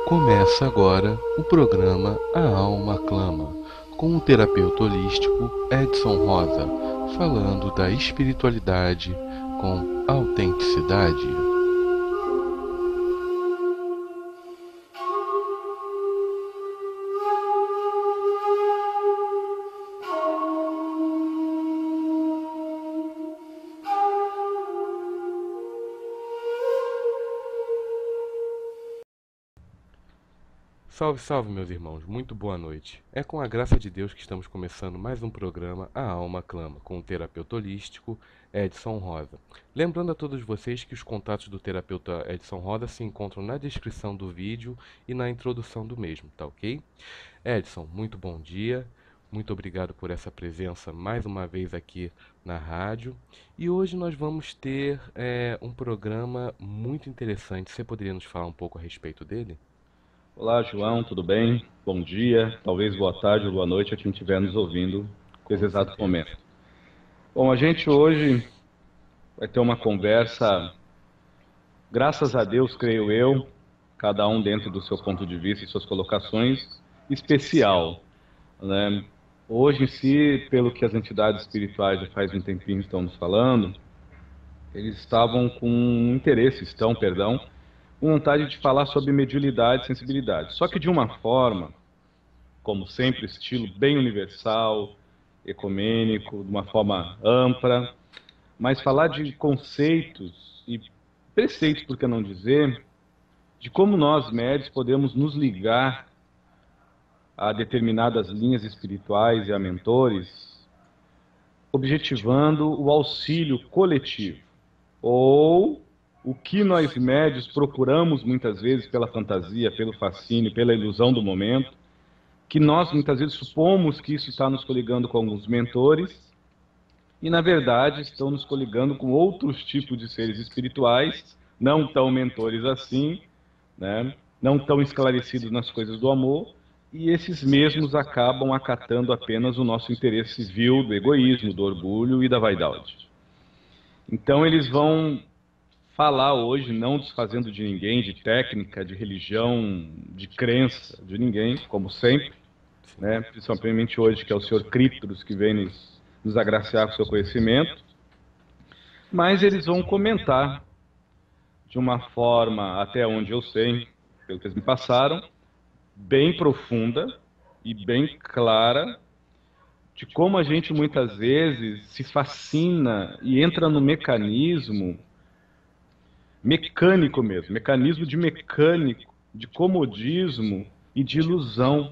Começa agora o programa A Alma Clama, com o terapeuta holístico Edson Rosa, falando da espiritualidade com autenticidade. Salve, salve, meus irmãos, muito boa noite. É com a graça de Deus que estamos começando mais um programa A Alma Clama, com o terapeuta holístico Edson Rosa. Lembrando a todos vocês que os contatos do terapeuta Edson Rosa se encontram na descrição do vídeo e na introdução do mesmo, tá ok? Edson, muito bom dia, muito obrigado por essa presença mais uma vez aqui na rádio. E hoje nós vamos ter um programa muito interessante. Você poderia nos falar um pouco a respeito dele? Olá, João, tudo bem? Bom dia, talvez boa tarde ou boa noite a quem estiver nos ouvindo nesse exato momento. Bom, a gente hoje vai ter uma conversa, graças a Deus, creio eu, cada um dentro do seu ponto de vista e suas colocações, especial, né? Hoje em si, pelo que as entidades espirituais já faz um tempinho estão nos falando, eles estavam com interesse, com vontade de falar sobre mediunidade e sensibilidade. Só que de uma forma, como sempre, estilo bem universal, ecumênico, de uma forma ampla, mas falar de conceitos e preceitos, por que não dizer, de como nós, médios, podemos nos ligar a determinadas linhas espirituais e a mentores, objetivando o auxílio coletivo, ou o que nós médios procuramos muitas vezes pela fantasia, pelo fascínio, pela ilusão do momento, que nós muitas vezes supomos que isso está nos coligando com alguns mentores, e na verdade estão nos coligando com outros tipos de seres espirituais, não tão mentores assim, né? Não tão esclarecidos nas coisas do amor, e esses mesmos acabam acatando apenas o nosso interesse vil, do egoísmo, do orgulho e da vaidade. Então eles vão falar hoje, não desfazendo de ninguém, de técnica, de religião, de crença, de ninguém, como sempre, né? Principalmente hoje, que é o Senhor Críptoros que vem nos agraciar com o seu conhecimento, mas eles vão comentar de uma forma, até onde eu sei, pelo que eles me passaram, bem profunda e bem clara, de como a gente muitas vezes se fascina e entra no mecanismo mecânico mesmo, mecanismo de mecânico, de comodismo e de ilusão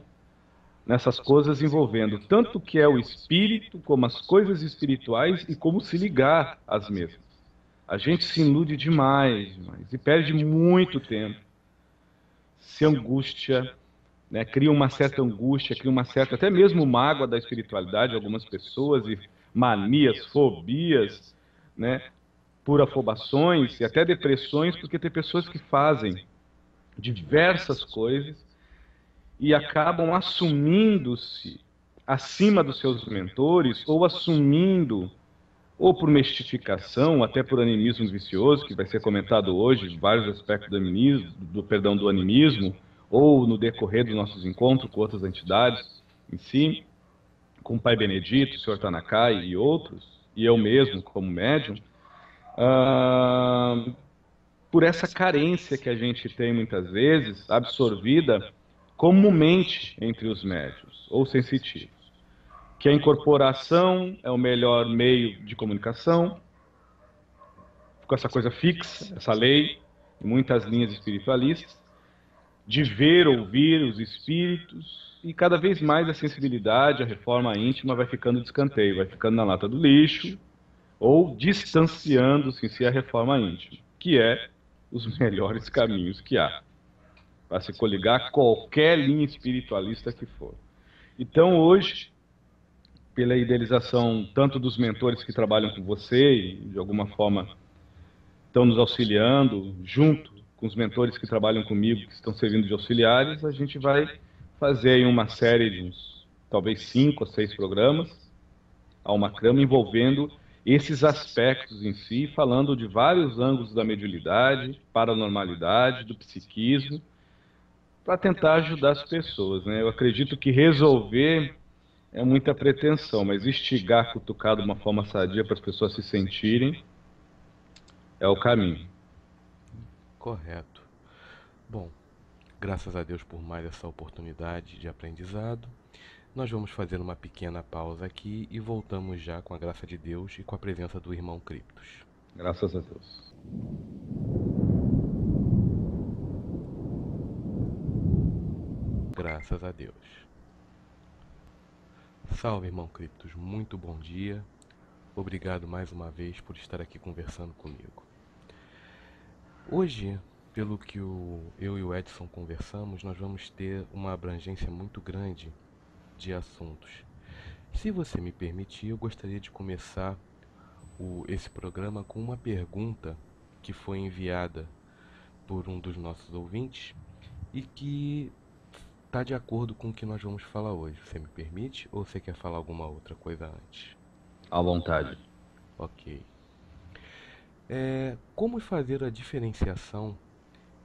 nessas coisas envolvendo tanto o que é o espírito, como as coisas espirituais e como se ligar às mesmas. A gente se ilude demais e perde muito tempo, se angústia, né, cria uma certa angústia, cria uma certa, até mesmo mágoa da espiritualidade, algumas pessoas, e manias, fobias, né, por afobações e até depressões, porque tem pessoas que fazem diversas coisas e acabam assumindo-se acima dos seus mentores, ou assumindo, ou por mistificação, até por animismo vicioso, que vai ser comentado hoje, vários aspectos do animismo, do animismo, ou no decorrer dos nossos encontros com outras entidades em si, com o Pai Benedito, o Sr. Tanakai e outros, e eu mesmo como médium, por essa carência que a gente tem muitas vezes, absorvida comumente entre os médiuns, ou sensitivos. que a incorporação é o melhor meio de comunicação. Ficou essa coisa fixa, essa lei, em muitas linhas espiritualistas, de ver, ouvir os espíritos, e cada vez mais a sensibilidade, a reforma íntima vai ficando de escanteio, vai ficando na lata do lixo, ou distanciando-se em si a reforma íntima, que é os melhores caminhos que há, para se coligar a qualquer linha espiritualista que for. Então, hoje, pela idealização tanto dos mentores que trabalham com você e, de alguma forma, estão nos auxiliando, junto com os mentores que trabalham comigo, que estão servindo de auxiliares, a gente vai fazer aí uma série de uns, talvez 5 ou 6 programas, a uma crama, envolvendo esses aspectos em si, falando de vários ângulos da mediunidade, paranormalidade, do psiquismo, para tentar ajudar as pessoas, né? Eu acredito que resolver é muita pretensão, mas instigar, cutucar de uma forma sadia para as pessoas se sentirem é o caminho. Correto. Bom, graças a Deus por mais essa oportunidade de aprendizado. Nós vamos fazer uma pequena pausa aqui e voltamos já com a graça de Deus e com a presença do irmão Criptos. Graças a Deus. Graças a Deus. Salve, irmão Criptos. Muito bom dia. Obrigado mais uma vez por estar aqui conversando comigo. Hoje, pelo que eu e o Edson conversamos, nós vamos ter uma abrangência muito grande de assuntos. Se você me permitir, eu gostaria de começar esse programa com uma pergunta que foi enviada por um dos nossos ouvintes e que está de acordo com o que nós vamos falar hoje. Você me permite ou você quer falar alguma outra coisa antes? À vontade. Ok. Como fazer a diferenciação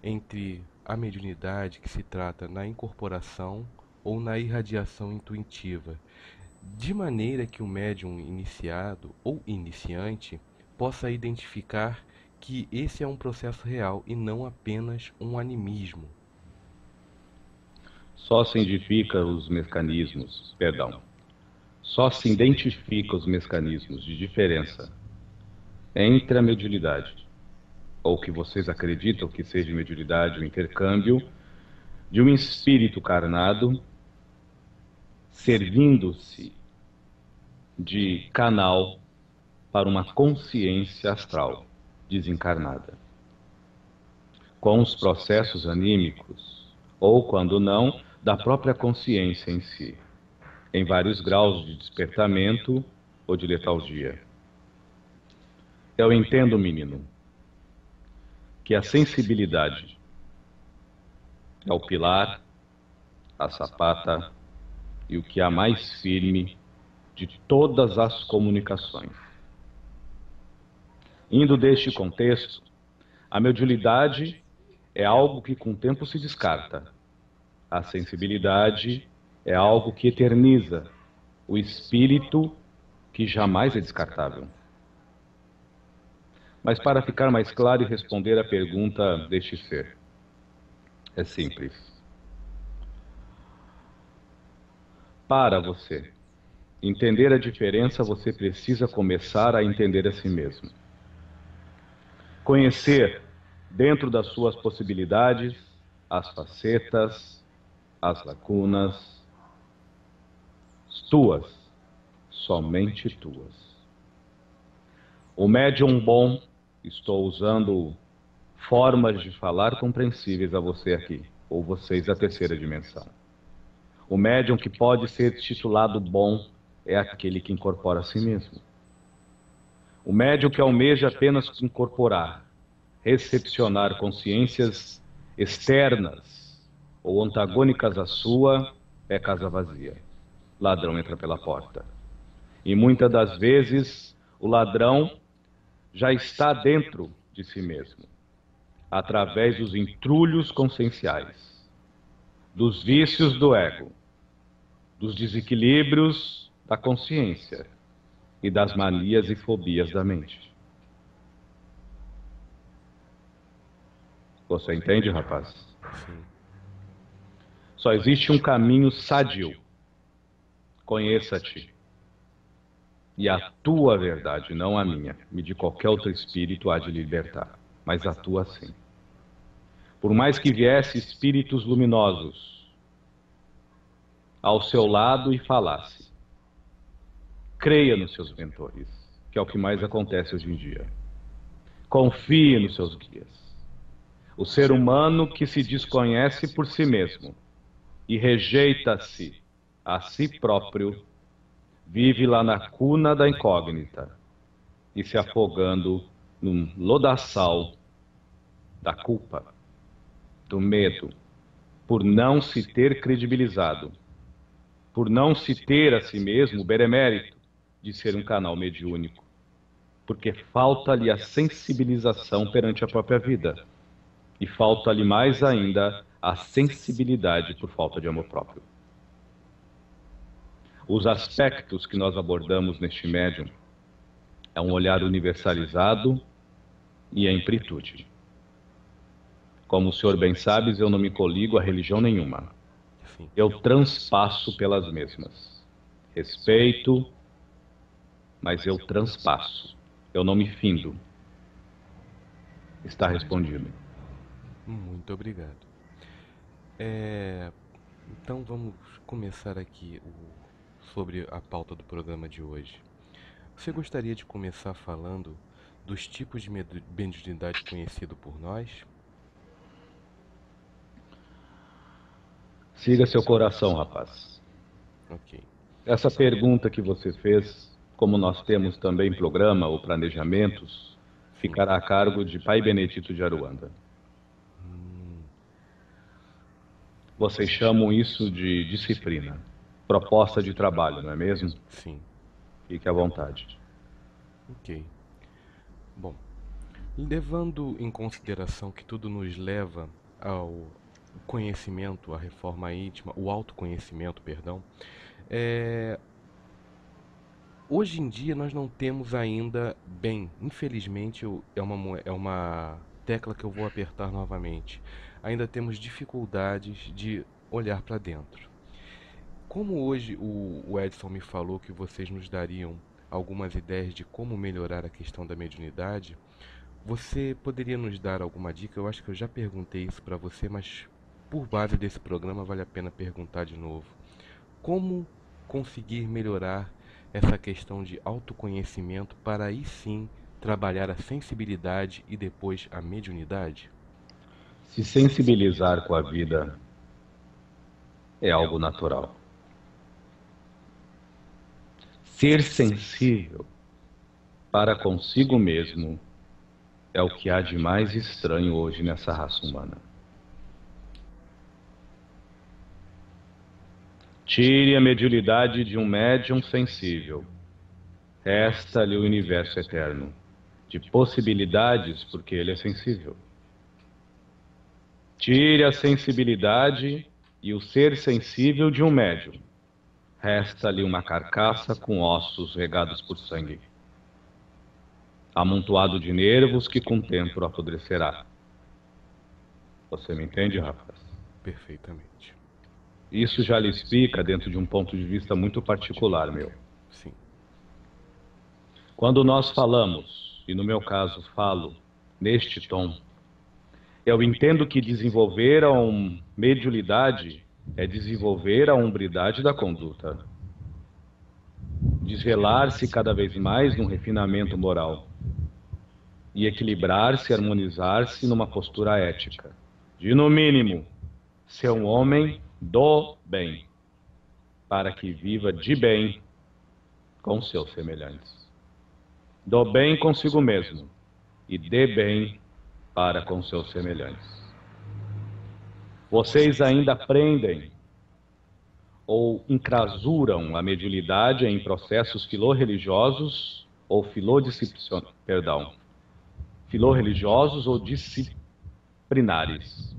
entre a mediunidade que se trata na incorporação ou na irradiação intuitiva, de maneira que o médium iniciado ou iniciante possa identificar que esse é um processo real e não apenas um animismo? Só se identifica os mecanismos, só se identifica os mecanismos de diferença entre a mediunidade, ou que vocês acreditam que seja mediunidade, o intercâmbio de um espírito carnado servindo-se de canal para uma consciência astral desencarnada, com os processos anímicos, ou quando não, da própria consciência em si, em vários graus de despertamento ou de letargia. Eu entendo, menino, que a sensibilidade é o pilar, a sapata e o que há mais firme de todas as comunicações. Indo deste contexto, a mediunidade é algo que com o tempo se descarta. A sensibilidade é algo que eterniza o espírito, que jamais é descartável. Mas para ficar mais claro e responder à pergunta deste ser, é simples. Para você entender a diferença, você precisa começar a entender a si mesmo. Conhecer, dentro das suas possibilidades, as facetas, as lacunas, tuas, somente tuas. O médium bom, estou usando formas de falar compreensíveis a você aqui, ou vocês da terceira dimensão. O médium que pode ser titulado bom é aquele que incorpora a si mesmo. O médium que almeja apenas incorporar, recepcionar consciências externas ou antagônicas à sua, é casa vazia. Ladrão entra pela porta. E muitas das vezes o ladrão já está dentro de si mesmo, através dos entrulhos conscienciais, dos vícios do ego, dos desequilíbrios da consciência e das manias e fobias da mente. Você entende, rapaz? Sim. Só existe um caminho sadio. Conheça-te. E a tua verdade, não a minha, e de qualquer outro espírito há de libertar, mas a tua sim. Por mais que viesse espíritos luminosos ao seu lado e falasse, creia nos seus mentores, que é o que mais acontece hoje em dia. Confie nos seus guias. O ser humano que se desconhece por si mesmo e rejeita-se a si próprio, vive lá na cuna da incógnita e se afogando num lodaçal da culpa, do medo, por não se ter credibilizado, por não se ter a si mesmo o benemérito de ser um canal mediúnico, porque falta-lhe a sensibilização perante a própria vida e falta-lhe mais ainda a sensibilidade por falta de amor próprio. Os aspectos que nós abordamos neste médium é um olhar universalizado e em amplitude. Como o senhor bem sabe, eu não me coligo a religião nenhuma. Eu transpasso pelas mesmas. Respeito, mas eu transpasso. Eu não me findo. Está respondido. Muito obrigado. Então vamos começar aqui sobre a pauta do programa de hoje. Você gostaria de começar falando dos tipos de mediunidade conhecido por nós? Siga seu coração, rapaz. Ok. Essa pergunta que você fez, como nós temos também programa ou planejamentos, ficará a cargo de Pai Benedito de Aruanda. Vocês chamam isso de disciplina, proposta de trabalho, não é mesmo? Sim. Fique à vontade. Ok. Bom, levando em consideração que tudo nos leva ao conhecimento, à reforma íntima, o autoconhecimento, perdão, hoje em dia nós não temos ainda bem, infelizmente é uma tecla que eu vou apertar novamente, ainda temos dificuldades de olhar para dentro. Como hoje o Edson me falou que vocês nos dariam algumas ideias de como melhorar a questão da mediunidade, você poderia nos dar alguma dica? Eu acho que eu já perguntei isso para você, mas por base desse programa vale a pena perguntar de novo. Como conseguir melhorar essa questão de autoconhecimento para aí sim trabalhar a sensibilidade e depois a mediunidade? Se sensibilizar com a vida é algo natural. Ser sensível para consigo mesmo é o que há de mais estranho hoje nessa raça humana. Tire a mediunidade de um médium sensível. Resta-lhe o universo eterno, de possibilidades, porque ele é sensível. Tire a sensibilidade e o ser sensível de um médium. Resta-lhe uma carcaça com ossos regados por sangue, amontoado de nervos que com o tempo apodrecerá. Você me entende, rapaz? Perfeitamente. Isso já lhe explica dentro de um ponto de vista muito particular, meu. Sim. Quando nós falamos, e no meu caso falo neste tom, eu entendo que desenvolver a mediunidade é desenvolver a hombridade da conduta. Desvelar-se cada vez mais num refinamento moral. E equilibrar-se, harmonizar-se numa postura ética. De, no mínimo, ser um homem do bem, para que viva de bem com seus semelhantes. Do bem consigo mesmo e dê bem para com seus semelhantes. Vocês ainda aprendem ou encrasuram a mediunidade em processos filorreligiosos ou filorreligiosos ou disciplinares.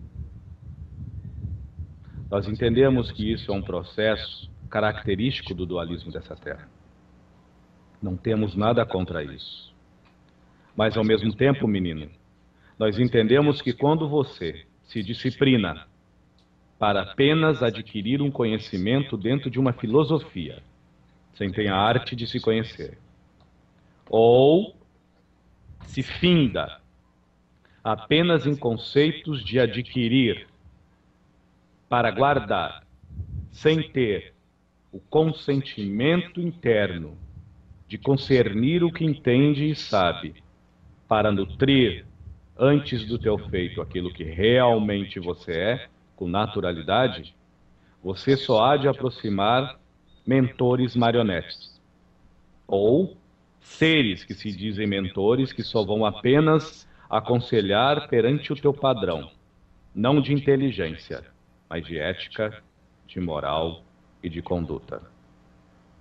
Nós entendemos que isso é um processo característico do dualismo dessa terra. Não temos nada contra isso. Mas ao mesmo tempo, menino, nós entendemos que quando você se disciplina para apenas adquirir um conhecimento dentro de uma filosofia, sem ter a arte de se conhecer, ou se finda apenas em conceitos de adquirir para guardar, sem ter o consentimento interno de concernir o que entende e sabe, para nutrir antes do teu feito aquilo que realmente você é, com naturalidade, você só há de aproximar mentores marionetes, ou seres que se dizem mentores que só vão apenas aconselhar perante o teu padrão, não de inteligência, mas de ética, de moral e de conduta,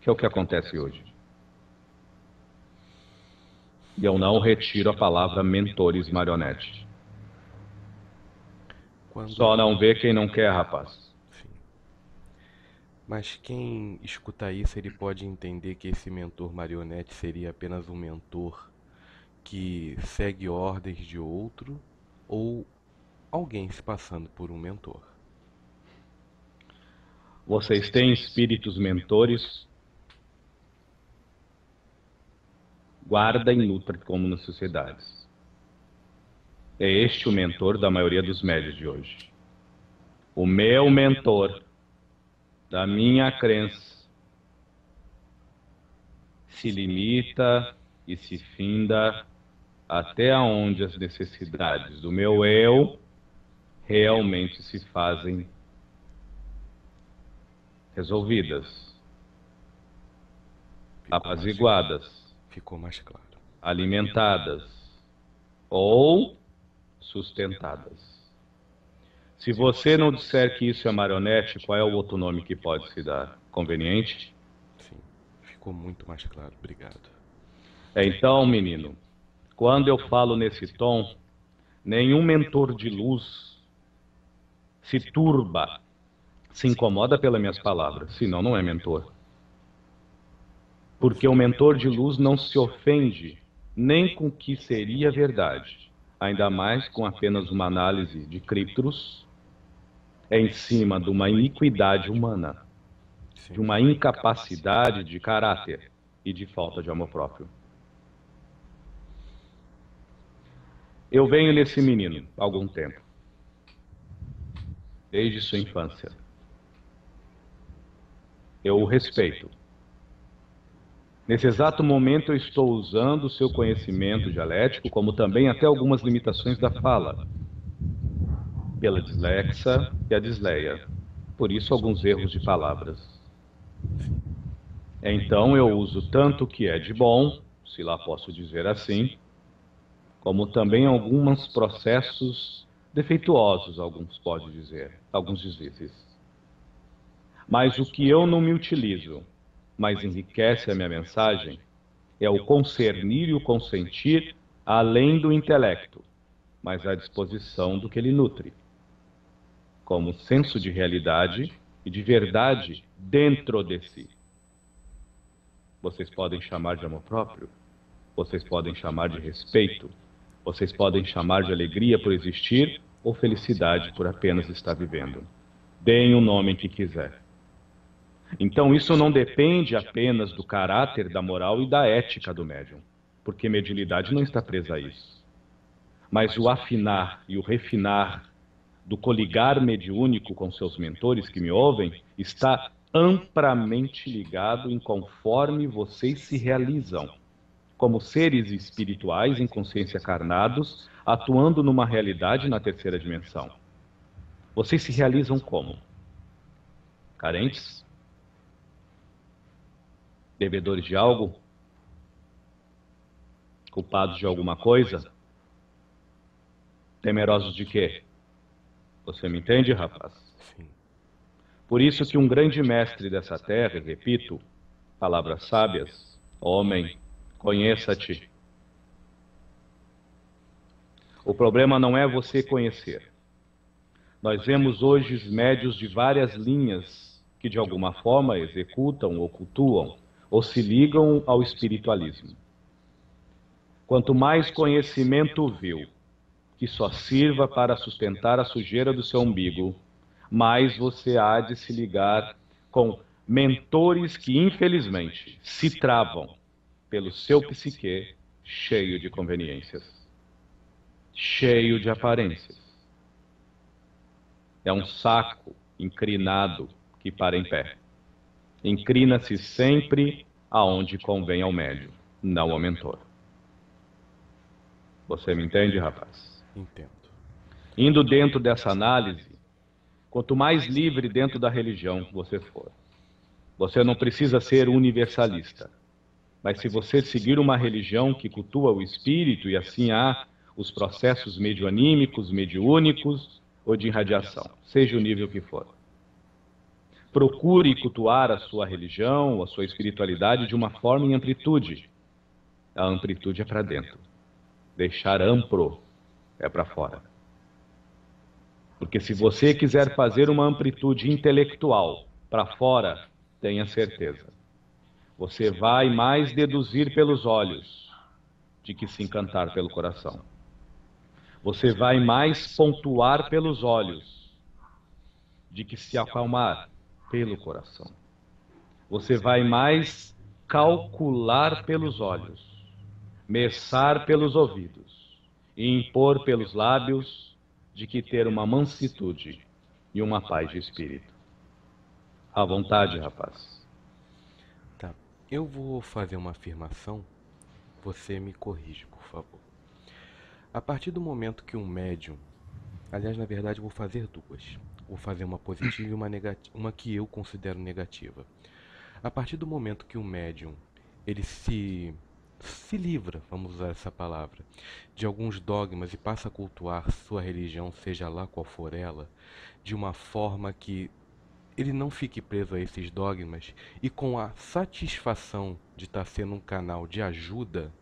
que é o que acontece hoje. E eu não retiro a palavra mentores marionetes. Só não vê quem não quer, rapaz. Sim. Mas quem escuta isso, ele pode entender que esse mentor marionete seria apenas um mentor que segue ordens de outro, ou alguém se passando por um mentor. Vocês têm espíritos mentores? Guarda e nutre como nas sociedades. É este o mentor da maioria dos médios de hoje. O meu mentor, da minha crença, se limita e se finda até onde as necessidades do meu eu realmente se fazem resolvidas, apaziguadas, ficou mais claro, alimentadas ou sustentadas. Se você não disser que isso é marionete, qual é o outro nome que pode se dar? Conveniente? Sim, ficou muito mais claro, obrigado. Então, menino, quando eu falo nesse tom, nenhum mentor de luz se turba, se incomoda pelas minhas palavras, senão não é mentor. Porque o mentor de luz não se ofende nem com o que seria verdade, ainda mais com apenas uma análise de criptos em cima de uma iniquidade humana, de uma incapacidade de caráter e de falta de amor próprio. Eu venho nesse menino há algum tempo, desde sua infância. Eu o respeito. Nesse exato momento eu estou usando o seu conhecimento dialético, como também até algumas limitações da fala, pela dislexa e a disleia, por isso alguns erros de palavras. Então eu uso tanto o que é de bom, se lá posso dizer assim, como também alguns processos defeituosos, alguns podem dizer, alguns deslizes. Mas o que eu não me utilizo, mas enriquece a minha mensagem, é o concernir e o consentir além do intelecto, mas à disposição do que ele nutre, como senso de realidade e de verdade dentro de si. Vocês podem chamar de amor próprio, vocês podem chamar de respeito, vocês podem chamar de alegria por existir ou felicidade por apenas estar vivendo. Deem o nome que quiser. Então isso não depende apenas do caráter, da moral e da ética do médium, porque mediunidade não está presa a isso. Mas o afinar e o refinar do coligar mediúnico com seus mentores que me ouvem está amplamente ligado em conforme vocês se realizam, como seres espirituais em consciência carnados, atuando numa realidade na terceira dimensão. Vocês se realizam como? Carentes? Devedores de algo? Culpados de alguma coisa? Temerosos de quê? Você me entende, rapaz? Sim. Por isso que um grande mestre dessa terra, repito, palavras sábias, homem, conheça-te. O problema não é você conhecer. Nós vemos hoje os médios de várias linhas que de alguma forma executam ou cultuam ou se ligam ao espiritualismo. Quanto mais conhecimento vil, que só sirva para sustentar a sujeira do seu umbigo, mais você há de se ligar com mentores que, infelizmente, se travam pelo seu psique cheio de conveniências, cheio de aparências. É um saco inclinado que para em pé. Inclina-se sempre aonde convém ao médium, não ao mentor. Você me entende, rapaz? Entendo. Indo dentro dessa análise, quanto mais livre dentro da religião você for, você não precisa ser universalista. Mas se você seguir uma religião que cultua o espírito e assim há os processos medioanímicos, mediúnicos ou de irradiação, seja o nível que for, procure cultuar a sua religião, a sua espiritualidade de uma forma em amplitude. A amplitude é para dentro. Deixar amplo é para fora. Porque se você quiser fazer uma amplitude intelectual para fora, tenha certeza, você vai mais deduzir pelos olhos de que se encantar pelo coração. Você vai mais pontuar pelos olhos de que se acalmar pelo coração. Você vai mais calcular pelos olhos, meçar pelos ouvidos e impor pelos lábios de que ter uma mansitude e uma paz de espírito. À vontade, rapaz. Tá. Eu vou fazer uma afirmação, você me corrige, por favor. A partir do momento que um médium, aliás, na verdade, eu vou fazer duas. Vou fazer uma positiva e uma negativa, uma que eu considero negativa. A partir do momento que o médium ele se livra, vamos usar essa palavra, de alguns dogmas e passa a cultuar sua religião, seja lá qual for ela, de uma forma que ele não fique preso a esses dogmas e com a satisfação de estar sendo um canal de ajuda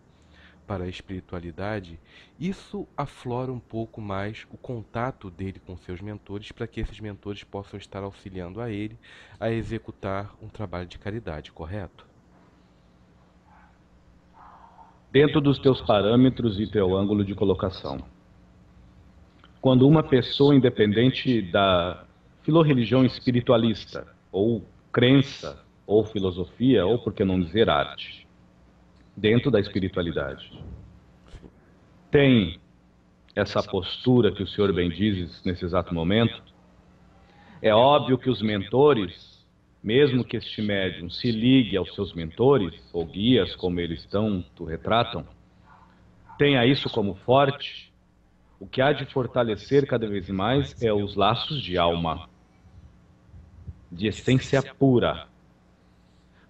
para a espiritualidade, isso aflora um pouco mais o contato dele com seus mentores, para que esses mentores possam estar auxiliando a ele a executar um trabalho de caridade, correto? Dentro dos teus parâmetros e teu ângulo de colocação. Quando uma pessoa, independente da filorreligião espiritualista, ou crença, ou filosofia, ou por que não dizer arte, dentro da espiritualidade, tem essa postura que o senhor bem diz nesse exato momento, é óbvio que os mentores, mesmo que este médium se ligue aos seus mentores, ou guias, como eles tanto retratam, tenha isso como forte, o que há de fortalecer cada vez mais é os laços de alma, de essência pura.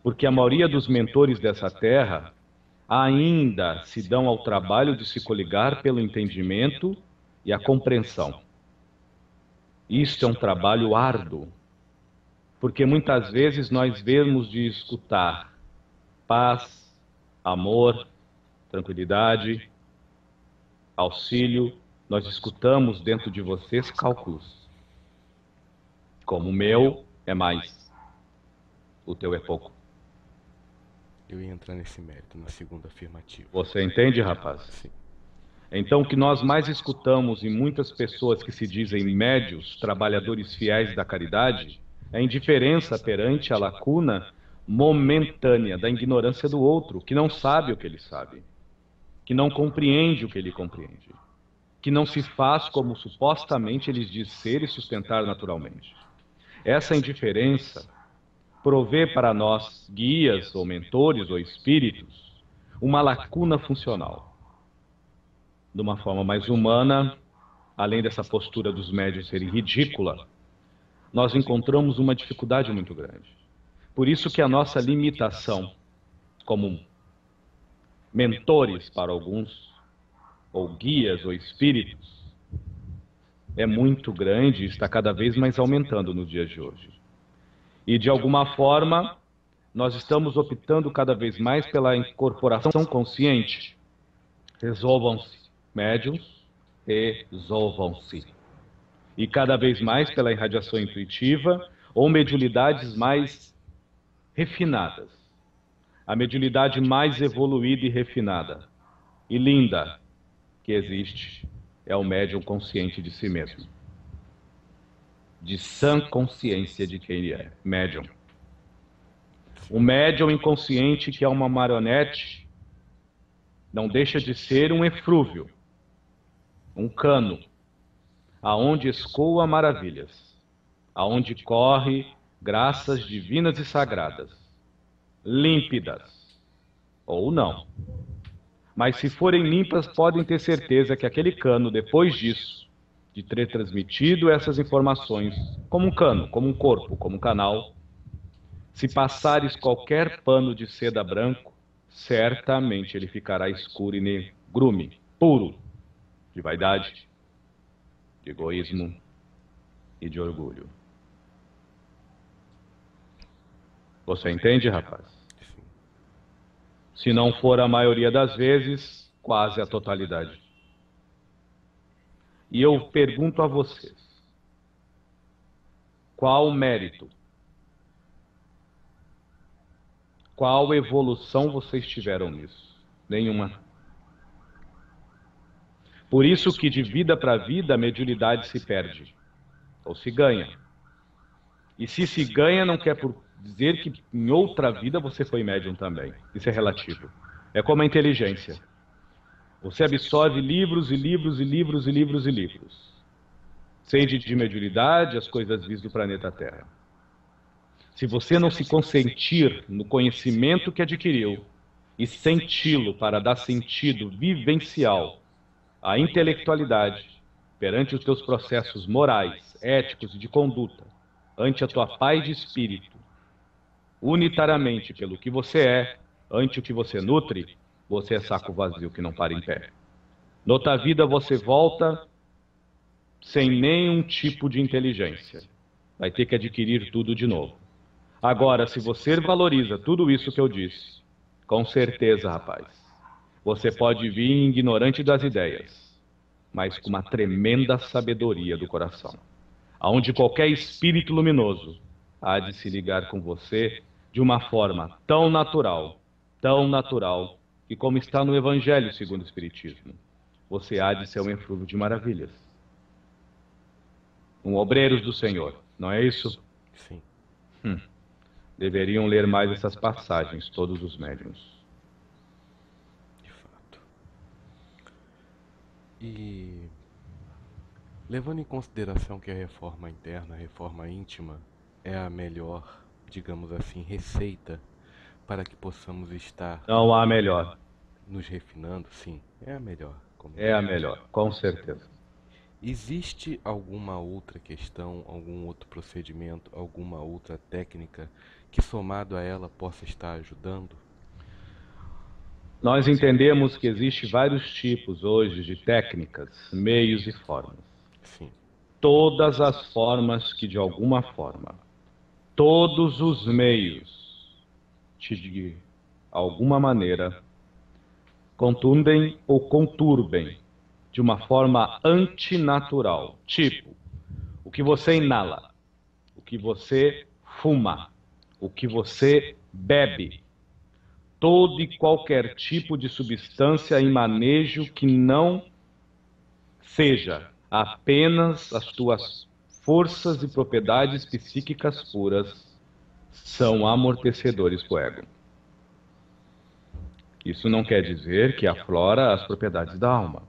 Porque a maioria dos mentores dessa terra ainda se dão ao trabalho de se coligar pelo entendimento e a compreensão. Isto é um trabalho árduo, porque muitas vezes nós vemos de escutar paz, amor, tranquilidade, auxílio, nós escutamos dentro de vocês cálculos. Como o meu é mais, o teu é pouco. Eu ia entrar nesse mérito, na segunda afirmativa. Você entende, rapaz? Sim. Então, o que nós mais escutamos em muitas pessoas que se dizem médios, trabalhadores fiéis da caridade, é a indiferença perante a lacuna momentânea da ignorância do outro, que não sabe o que ele sabe, que não compreende o que ele compreende, que não se faz como supostamente ele diz ser e sustentar naturalmente. Essa indiferença provê para nós, guias ou mentores ou espíritos, uma lacuna funcional. De uma forma mais humana, além dessa postura dos médios serem ridícula, nós encontramos uma dificuldade muito grande. Por isso que a nossa limitação, como mentores para alguns, ou guias ou espíritos, é muito grande e está cada vez mais aumentando nos dias de hoje. E de alguma forma, nós estamos optando cada vez mais pela incorporação consciente. Resolvam-se, médiums, resolvam-se. E cada vez mais pela irradiação intuitiva ou mediunidades mais refinadas. A mediunidade mais evoluída e refinada e linda que existe é o médium consciente de si mesmo. De sã consciência de quem ele é, médium. O médium inconsciente que é uma marionete não deixa de ser um eflúvio, um cano, aonde escoa maravilhas, aonde corre graças divinas e sagradas, límpidas ou não. Mas se forem limpas, podem ter certeza que aquele cano, depois disso, de ter transmitido essas informações, como um cano, como um corpo, como um canal, se passares qualquer pano de seda branco, certamente ele ficará escuro e negrume, puro, de vaidade, de egoísmo e de orgulho. Você entende, rapaz? Sim. Se não for a maioria das vezes, quase a totalidade. E eu pergunto a vocês, qual mérito, qual evolução vocês tiveram nisso? Nenhuma. Por isso que de vida para vida a mediunidade se perde, ou se ganha. E se ganha não quer por dizer que em outra vida você foi médium também. Isso é relativo. É como a inteligência. Você absorve livros e livros e livros e livros e livros. Sede de mediunidade, as coisas vis do planeta Terra. Se você não se consentir no conhecimento que adquiriu e senti-lo para dar sentido vivencial à intelectualidade perante os teus processos morais, éticos e de conduta, ante a tua paz de espírito, unitariamente pelo que você é, ante o que você nutre, você é saco vazio que não para em pé. Noutra vida você volta sem nenhum tipo de inteligência. Vai ter que adquirir tudo de novo. Agora, se você valoriza tudo isso que eu disse, com certeza, rapaz, você pode vir ignorante das ideias, mas com uma tremenda sabedoria do coração, aonde qualquer espírito luminoso há de se ligar com você de uma forma tão natural, que como está no Evangelho segundo o Espiritismo, você há de ser um eflúvio de maravilhas. Um obreiros do Senhor, não é isso? Sim. Deveriam ler mais essas passagens, todos os médiuns. De fato. E levando em consideração que a reforma interna, a reforma íntima, é a melhor, digamos assim, receita para que possamos estar Não há melhor. nos refinando, sim, é a melhor. É a melhor, com certeza. Existe alguma outra questão, algum outro procedimento, alguma outra técnica que somado a ela possa estar ajudando? Nós entendemos que existem vários tipos hoje de técnicas, meios e formas. Sim. Todas as formas que de alguma forma, todos os meios, de alguma maneira, contundem ou conturbem de uma forma antinatural. Tipo, o que você inala, o que você fuma, o que você bebe. Todo e qualquer tipo de substância em manejo que não seja apenas as tuas forças e propriedades psíquicas puras são amortecedores para o ego. Isso não quer dizer que aflora as propriedades da alma.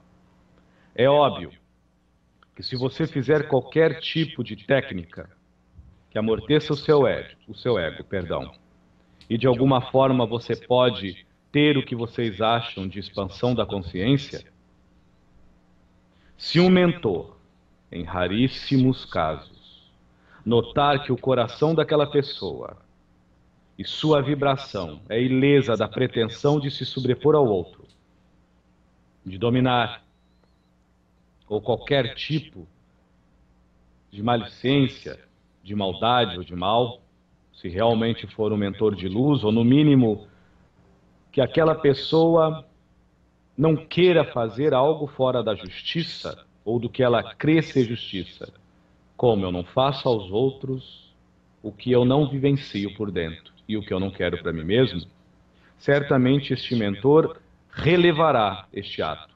É óbvio que se você fizer qualquer tipo de técnica que amorteça o seu ego, e de alguma forma você pode ter o que vocês acham de expansão da consciência, se um mentor, em raríssimos casos, notar que o coração daquela pessoa e sua vibração é ilesa da pretensão de se sobrepor ao outro, de dominar, ou qualquer tipo de malicência, de maldade ou de mal, se realmente for um mentor de luz, ou no mínimo que aquela pessoa não queira fazer algo fora da justiça, ou do que ela crê ser justiça. Como eu não faço aos outros o que eu não vivencio por dentro e o que eu não quero para mim mesmo, certamente este mentor relevará este ato,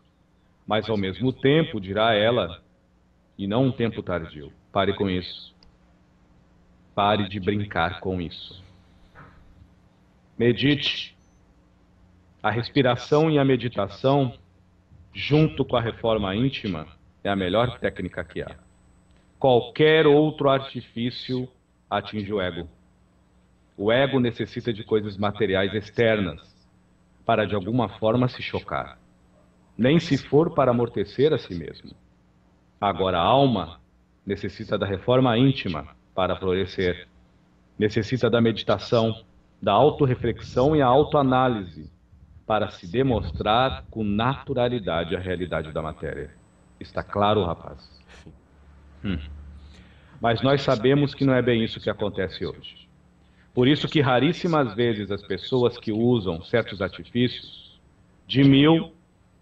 mas ao mesmo tempo dirá a ela, e não um tempo tardio, pare com isso. Pare de brincar com isso. Medite. A respiração e a meditação, junto com a reforma íntima, é a melhor técnica que há. Qualquer outro artifício atinge o ego. O ego necessita de coisas materiais externas para, de alguma forma, se chocar. Nem se for para amortecer a si mesmo. Agora, a alma necessita da reforma íntima para florescer. Necessita da meditação, da autorreflexão e a autoanálise para se demonstrar com naturalidade a realidade da matéria. Está claro, rapaz? Mas nós sabemos que não é bem isso que acontece hoje. Por isso que raríssimas vezes as pessoas que usam certos artifícios, de 1000,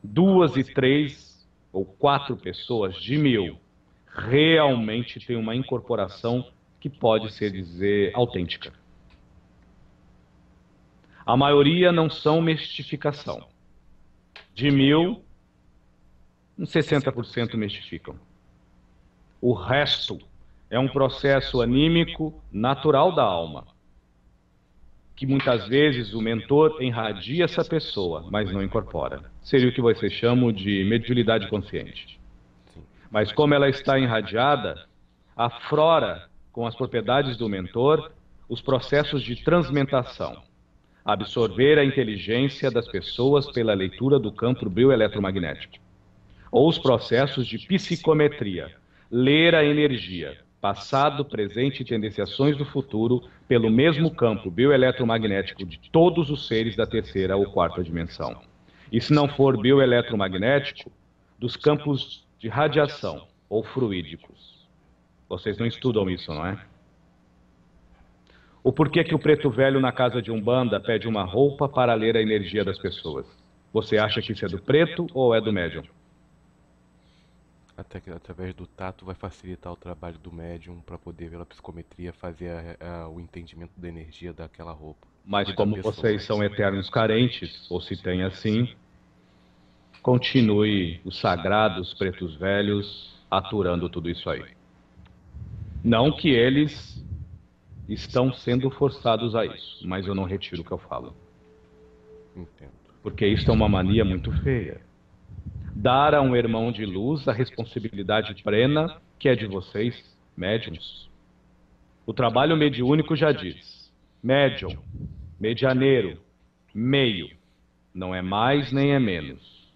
2 e 3 ou 4 pessoas de 1000, realmente têm uma incorporação que pode ser dizer autêntica. A maioria não são mistificação. De 1000, uns 60% mistificam. O resto é um processo anímico natural da alma, que muitas vezes o mentor irradia essa pessoa, mas não incorpora. Seria o que vocês chamam de mediunidade consciente. Mas como ela está irradiada, aflora com as propriedades do mentor os processos de transmentação, absorver a inteligência das pessoas pela leitura do campo bioeletromagnético, ou os processos de psicometria, ler a energia, passado, presente e tendenciações do futuro pelo mesmo campo bioeletromagnético de todos os seres da terceira ou quarta dimensão. E se não for bioeletromagnético, dos campos de radiação ou fluídicos. Vocês não estudam isso, não é? O porquê que o preto velho na casa de Umbanda pede uma roupa para ler a energia das pessoas? Você acha que isso é do preto ou é do médium? Até que através do tato vai facilitar o trabalho do médium para poder, pela psicometria, fazer o entendimento da energia daquela roupa. Mas como vocês são eternos carentes, ou se tem assim, continue os sagrados pretos velhos aturando tudo isso aí. Não que eles estão sendo forçados a isso, mas eu não retiro o que eu falo. Entendo. Porque isso é uma mania muito feia. Dar a um irmão de luz a responsabilidade plena que é de vocês, médiums. O trabalho mediúnico já diz: médium, medianeiro, meio, não é mais nem é menos.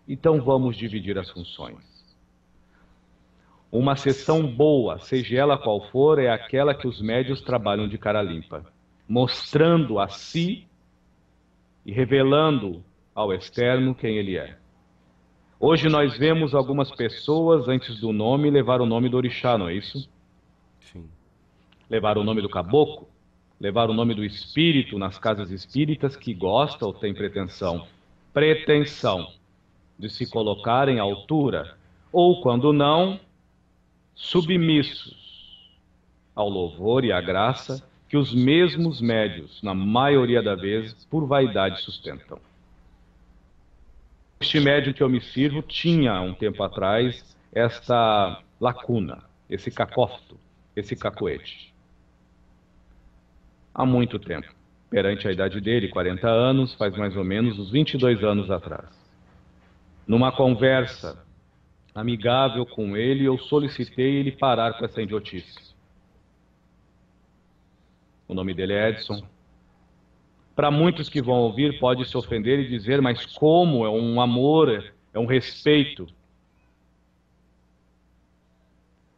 Então vamos dividir as funções. Uma sessão boa, seja ela qual for, é aquela que os médios trabalham de cara limpa, mostrando a si e revelando ao externo quem ele é. Hoje nós vemos algumas pessoas, antes do nome, levar o nome do orixá, não é isso? Sim. Levar o nome do caboclo, levar o nome do espírito nas casas espíritas que gostam ou têm pretensão de se colocar em altura, ou quando não, submissos ao louvor e à graça que os mesmos médios, na maioria das vezes, por vaidade sustentam. Este médium que eu me sirvo tinha, um tempo atrás, esta lacuna, esse cacófito, esse cacoete. Há muito tempo, perante a idade dele, 40 anos, faz mais ou menos uns 22 anos atrás. Numa conversa amigável com ele, eu solicitei ele parar com essa idiotice. O nome dele é Edson. Para muitos que vão ouvir, pode se ofender e dizer, mas como? É um amor, é um respeito.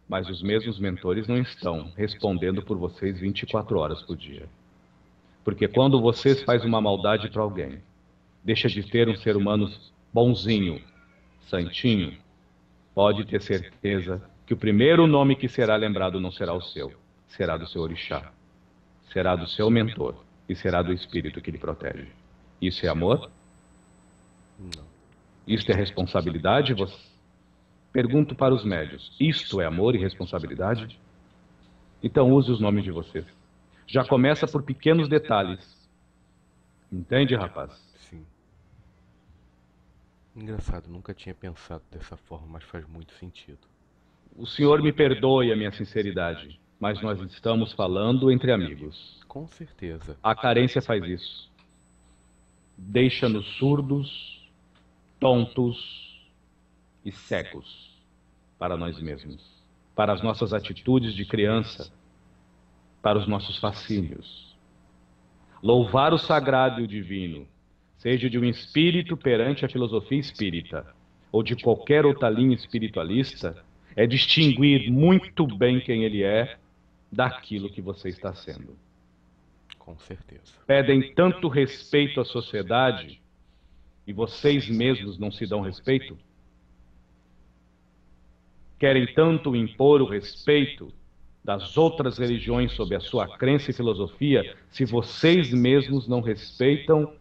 Mas os mesmos mentores não estão respondendo por vocês 24 horas por dia. Porque quando vocês fazem uma maldade para alguém, deixa de ter um ser humano bonzinho, santinho, pode ter certeza que o primeiro nome que será lembrado não será o seu, será do seu orixá, será do seu mentor. E será do espírito que lhe protege. Isso é amor? Não. Isto é responsabilidade? Pergunto para os médios. Isto é amor e responsabilidade? Então use os nomes de vocês. Já começa por pequenos detalhes. Entende, rapaz? Sim. Engraçado, nunca tinha pensado dessa forma, mas faz muito sentido. O senhor me perdoe a minha sinceridade, mas nós estamos falando entre amigos. Com certeza. A carência faz isso. deixa-nos surdos, tontos e cegos para nós mesmos, para as nossas atitudes de criança, para os nossos fascínios. Louvar o sagrado e o divino, seja de um espírito perante a filosofia espírita, ou de qualquer outra linha espiritualista, é distinguir muito bem quem ele é daquilo que você está sendo. Com certeza. Pedem tanto respeito à sociedade e vocês mesmos não se dão respeito? Querem tanto impor o respeito das outras religiões sob a sua crença e filosofia, se vocês mesmos não respeitam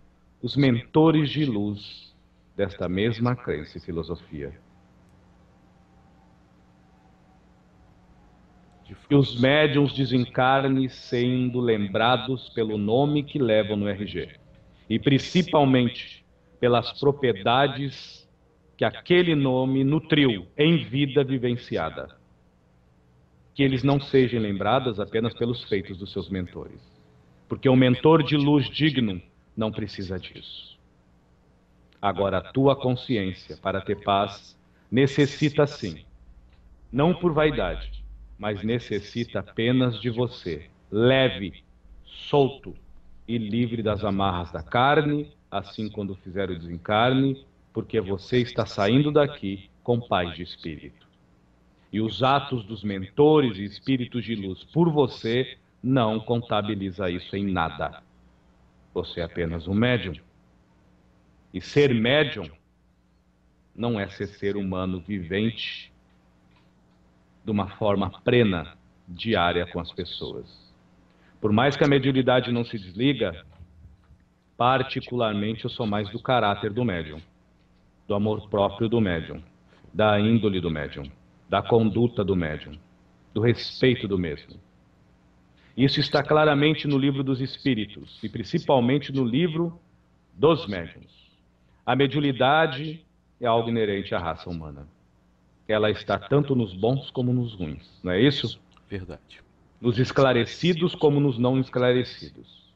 os mentores de luz desta mesma crença e filosofia. Que os médiuns desencarnem sendo lembrados pelo nome que levam no RG. E principalmente pelas propriedades que aquele nome nutriu em vida vivenciada. Que eles não sejam lembrados apenas pelos feitos dos seus mentores. Porque um mentor de luz digno não precisa disso. Agora, a tua consciência, para ter paz, necessita sim, não por vaidade, mas necessita apenas de você, leve, solto e livre das amarras da carne, assim quando fizer o desencarne, porque você está saindo daqui com paz de espírito. E os atos dos mentores e espíritos de luz por você não contabiliza isso em nada. Você é apenas um médium. E ser médium não é ser humano vivente de uma forma plena, diária com as pessoas. Por mais que a mediunidade não se desliga, particularmente eu sou mais do caráter do médium, do amor próprio do médium, da índole do médium, da conduta do médium, do respeito do mesmo. Isso está claramente no livro dos Espíritos, e principalmente no livro dos médiuns. A mediunidade é algo inerente à raça humana. Ela está tanto nos bons como nos ruins, não é isso? Verdade. Nos esclarecidos como nos não esclarecidos.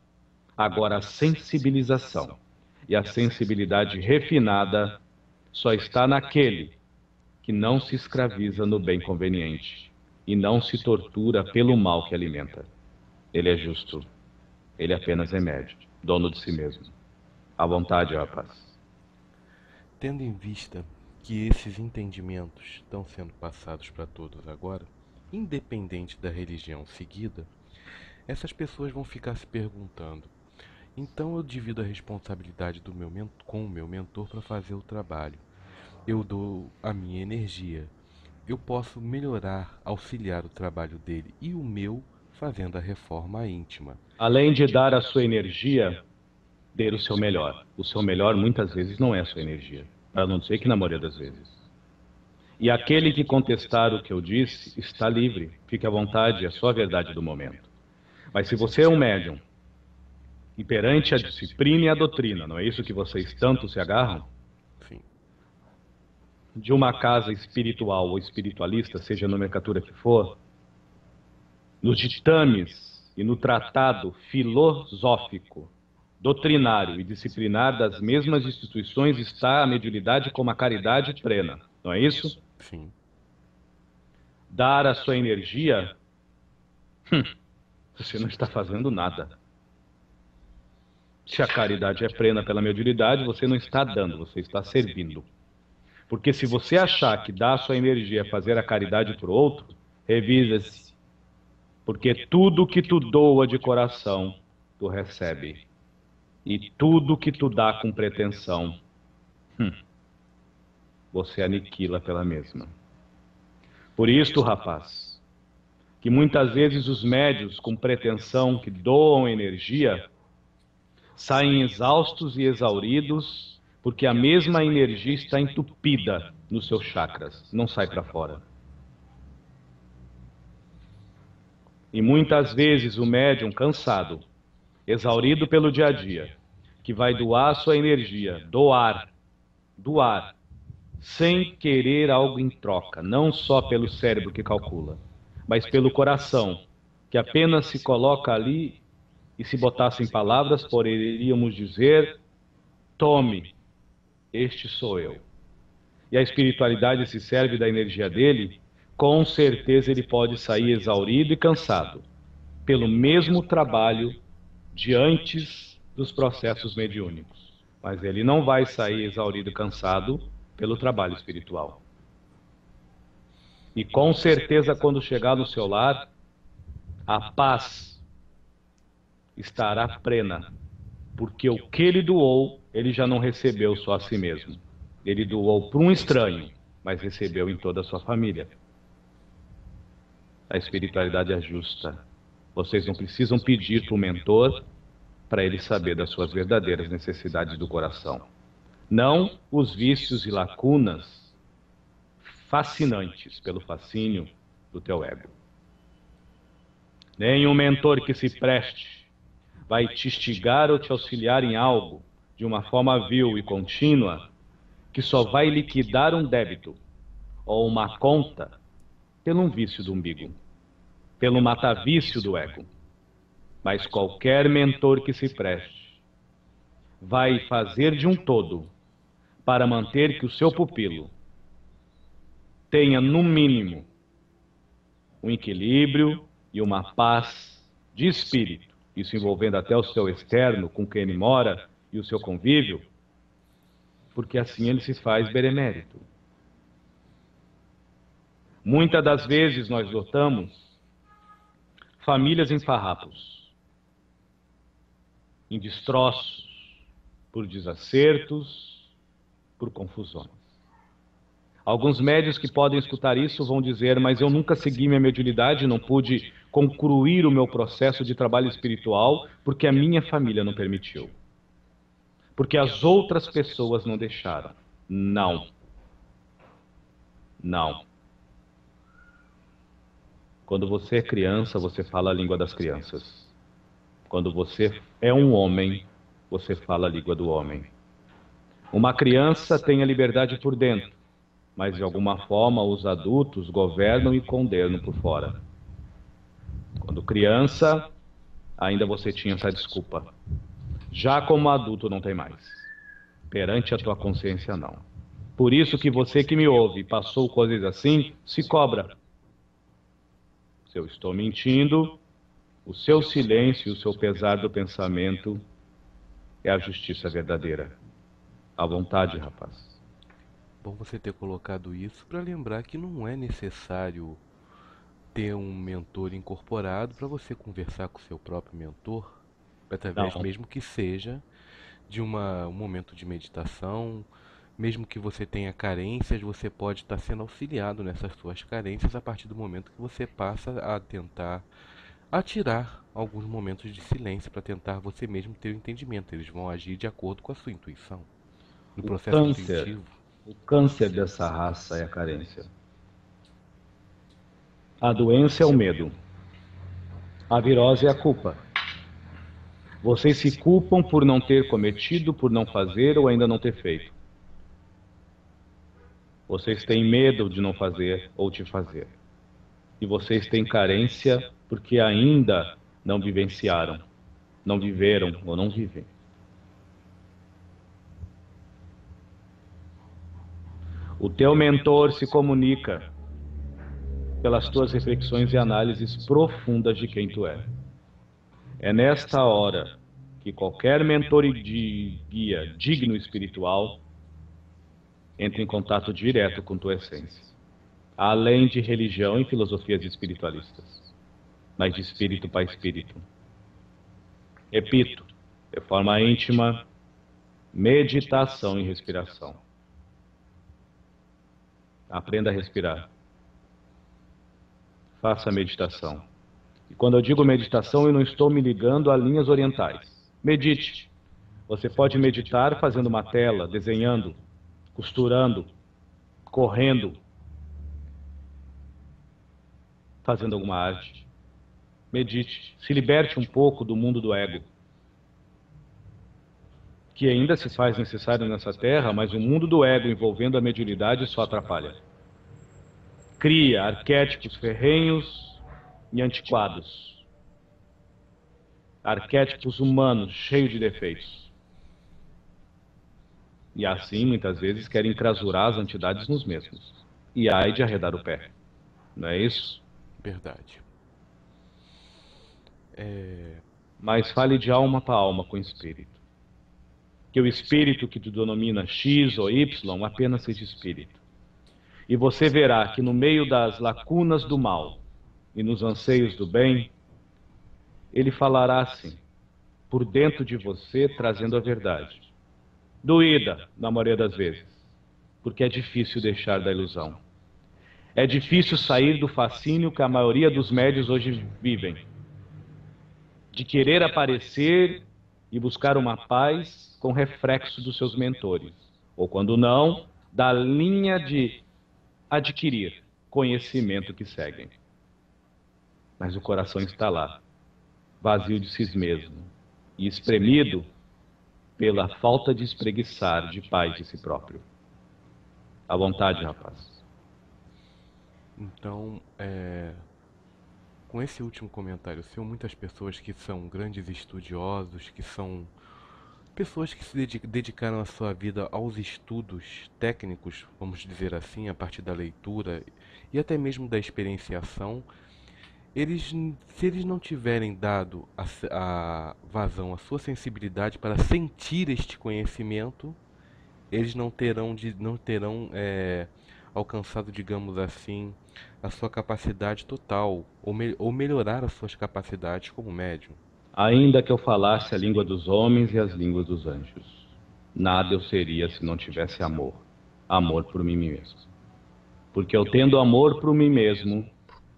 Agora, a sensibilização e a sensibilidade refinada só está naquele que não se escraviza no bem conveniente e não se tortura pelo mal que alimenta. Ele é justo. Ele apenas é médio, dono de si mesmo. À vontade, rapaz. Tendo em vista que esses entendimentos estão sendo passados para todos agora, independente da religião seguida, essas pessoas vão ficar se perguntando: então eu divido a responsabilidade com o meu mentor para fazer o trabalho. Eu dou a minha energia. Eu posso melhorar, auxiliar o trabalho dele e o meu fazendo a reforma íntima. Além de dar a sua energia, dê o seu melhor. O seu melhor muitas vezes não é a sua energia, para não dizer que na maioria das vezes. E aquele que contestar o que eu disse está livre, fique à vontade, é só a verdade do momento. Mas se você é um médium e perante a disciplina e a doutrina, não é isso que vocês tanto se agarram? Sim. De uma casa espiritual ou espiritualista, seja a nomenclatura que for, nos ditames e no tratado filosófico, doutrinário e disciplinar das mesmas instituições está a mediunidade como a caridade plena, não é isso? Sim. Dar a sua energia, você não está fazendo nada. Se a caridade é plena pela mediunidade, você não está dando, você está servindo. Porque se você achar que dar a sua energia é fazer a caridade para o outro, revisa-se. Porque tudo que tu doa de coração, tu recebe. E tudo que tu dá com pretensão, você aniquila pela mesma. Por isto, rapaz, que muitas vezes os médios com pretensão que doam energia saem exaustos e exauridos porque a mesma energia está entupida nos seus chakras, não sai para fora. E muitas vezes o médium cansado, exaurido pelo dia a dia, que vai doar sua energia, doar, sem querer algo em troca, não só pelo cérebro que calcula, mas pelo coração, que apenas se coloca ali e se botassem palavras, poderíamos dizer tome, este sou eu. E a espiritualidade se serve da energia dele, com certeza ele pode sair exaurido e cansado, pelo mesmo trabalho de antes dos processos mediúnicos. Mas ele não vai sair exaurido e cansado pelo trabalho espiritual. E com certeza, quando chegar no seu lar, a paz estará plena, porque o que ele doou, ele já não recebeu só a si mesmo. Ele doou para um estranho, mas recebeu em toda a sua família. A espiritualidade é justa. Vocês não precisam pedir para o mentor para ele saber das suas verdadeiras necessidades do coração. Não os vícios e lacunas fascinantes pelo fascínio do teu ego. Nenhum mentor que se preste vai te instigar ou te auxiliar em algo de uma forma vil e contínua que só vai liquidar um débito ou uma conta pelo um vício do umbigo, pelo matavício do ego. Mas qualquer mentor que se preste vai fazer de um todo para manter que o seu pupilo tenha, no mínimo, um equilíbrio e uma paz de espírito, isso envolvendo até o seu externo, com quem ele mora, e o seu convívio, porque assim ele se faz benemérito. Muitas das vezes nós notamos famílias em farrapos, em destroços, por desacertos, por confusões. Alguns médios que podem escutar isso vão dizer, mas eu nunca segui minha mediunidade, não pude concluir o meu processo de trabalho espiritual porque a minha família não permitiu. Porque as outras pessoas não deixaram. Não. Não. Quando você é criança, você fala a língua das crianças. Quando você é um homem, você fala a língua do homem. Uma criança tem a liberdade por dentro, mas de alguma forma os adultos governam e condenam por fora. Quando criança, ainda você tinha essa desculpa. Já como adulto não tem mais. Perante a tua consciência não. Por isso que você que me ouve passou coisas assim, se cobra. Se eu estou mentindo, o seu silêncio e o seu pesar do pensamento é a justiça verdadeira. À vontade, rapaz. Bom você ter colocado isso para lembrar que não é necessário ter um mentor incorporado para você conversar com o seu próprio mentor, através Não. mesmo que seja de um momento de meditação, mesmo que você tenha carências, você pode estar sendo auxiliado nessas suas carências a partir do momento que você passa a tentar atirar alguns momentos de silêncio para tentar você mesmo ter o entendimento. Eles vão agir de acordo com a sua intuição. No processo intuitivo. O câncer dessa raça é a carência. A doença é o medo. A virose é a culpa. Vocês se culpam por não ter cometido, por não fazer ou ainda não ter feito. Vocês têm medo de não fazer ou de fazer. E vocês têm carência porque ainda não vivenciaram, não viveram ou não vivem. O teu mentor se comunica pelas tuas reflexões e análises profundas de quem tu é. É nesta hora que qualquer mentor e guia digno espiritual entra em contato direto com tua essência, além de religião e filosofias espiritualistas, mas de espírito para espírito. Repito, de forma íntima, meditação e respiração. Aprenda a respirar. Faça a meditação. E quando eu digo meditação, eu não estou me ligando a linhas orientais. Medite. Você pode meditar fazendo uma tela, desenhando, costurando, correndo, fazendo alguma arte. Medite. Se liberte um pouco do mundo do ego, que ainda se faz necessário nessa terra, mas o mundo do ego envolvendo a mediunidade só atrapalha. Cria arquétipos ferrenhos e antiquados. Arquétipos humanos cheios de defeitos. E assim, muitas vezes, querem encrasurar as entidades nos mesmos. E ai de arredar o pé. Não é isso? Verdade. Mas fale de alma para alma com o espírito. Que o espírito que te denomina X ou Y apenas seja espírito. E você verá que no meio das lacunas do mal e nos anseios do bem, ele falará assim, por dentro de você, trazendo a verdade. Doída, na maioria das vezes, porque é difícil deixar da ilusão. É difícil sair do fascínio que a maioria dos médios hoje vivem, de querer aparecer e buscar uma paz com reflexo dos seus mentores, ou quando não, da linha de adquirir conhecimento que seguem. Mas o coração está lá, vazio de si mesmo e espremido pela falta de espreguiçar de paz de si próprio. À vontade, rapaz. Então, com esse último comentário seu, muitas pessoas que são grandes estudiosos, que são pessoas que se dedicaram a sua vida aos estudos técnicos, vamos dizer assim, a partir da leitura e até mesmo da experienciação, se eles não tiverem dado a vazão à sua sensibilidade para sentir este conhecimento, eles não terão alcançado, digamos assim, a sua capacidade total, ou melhorar as suas capacidades como médium. Ainda que eu falasse a língua dos homens e as línguas dos anjos, nada eu seria se não tivesse amor. Amor por mim mesmo. Porque eu tendo amor por mim mesmo,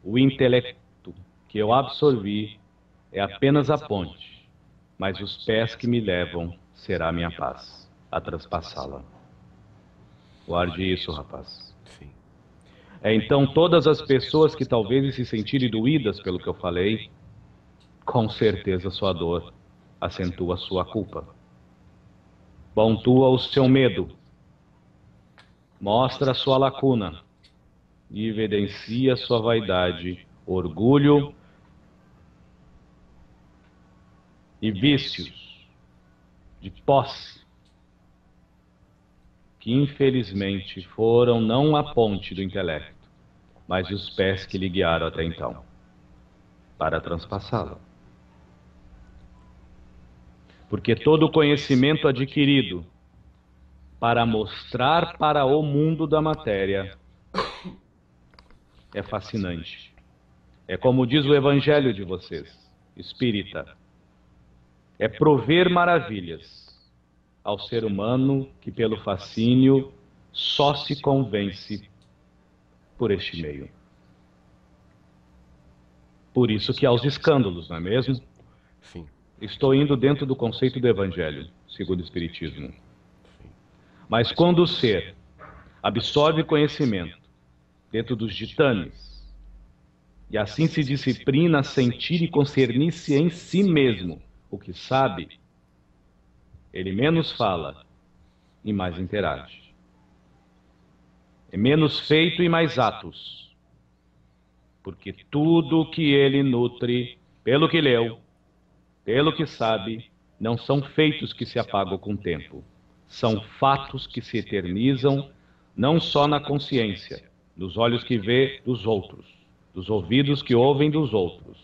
o intelecto que eu absorvi é apenas a ponte, mas os pés que me levam será a minha paz, a transpassá-la. Guarde isso, rapaz. Sim. Então todas as pessoas que talvez se sentirem doídas pelo que eu falei, com certeza sua dor acentua sua culpa. Pontua o seu medo, mostra a sua lacuna e evidencia sua vaidade, orgulho e vícios de posse, que infelizmente foram não a ponte do intelecto, mas os pés que lhe guiaram até então, para transpassá-la. Porque todo o conhecimento adquirido para mostrar para o mundo da matéria é fascinante. É como diz o evangelho de vocês, espírita. É prover maravilhas ao ser humano que pelo fascínio só se convence por este meio. Por isso que há os escândalos, não é mesmo? Sim. Estou indo dentro do conceito do evangelho, segundo o espiritismo. Mas quando o ser absorve conhecimento dentro dos ditames, e assim se disciplina a sentir e concernir-se em si mesmo o que sabe, ele menos fala e mais interage. É menos feito e mais atos. Porque tudo o que ele nutre, pelo que leu, pelo que sabe, não são feitos que se apagam com o tempo. São fatos que se eternizam, não só na consciência, nos olhos que vê dos outros, dos ouvidos que ouvem dos outros,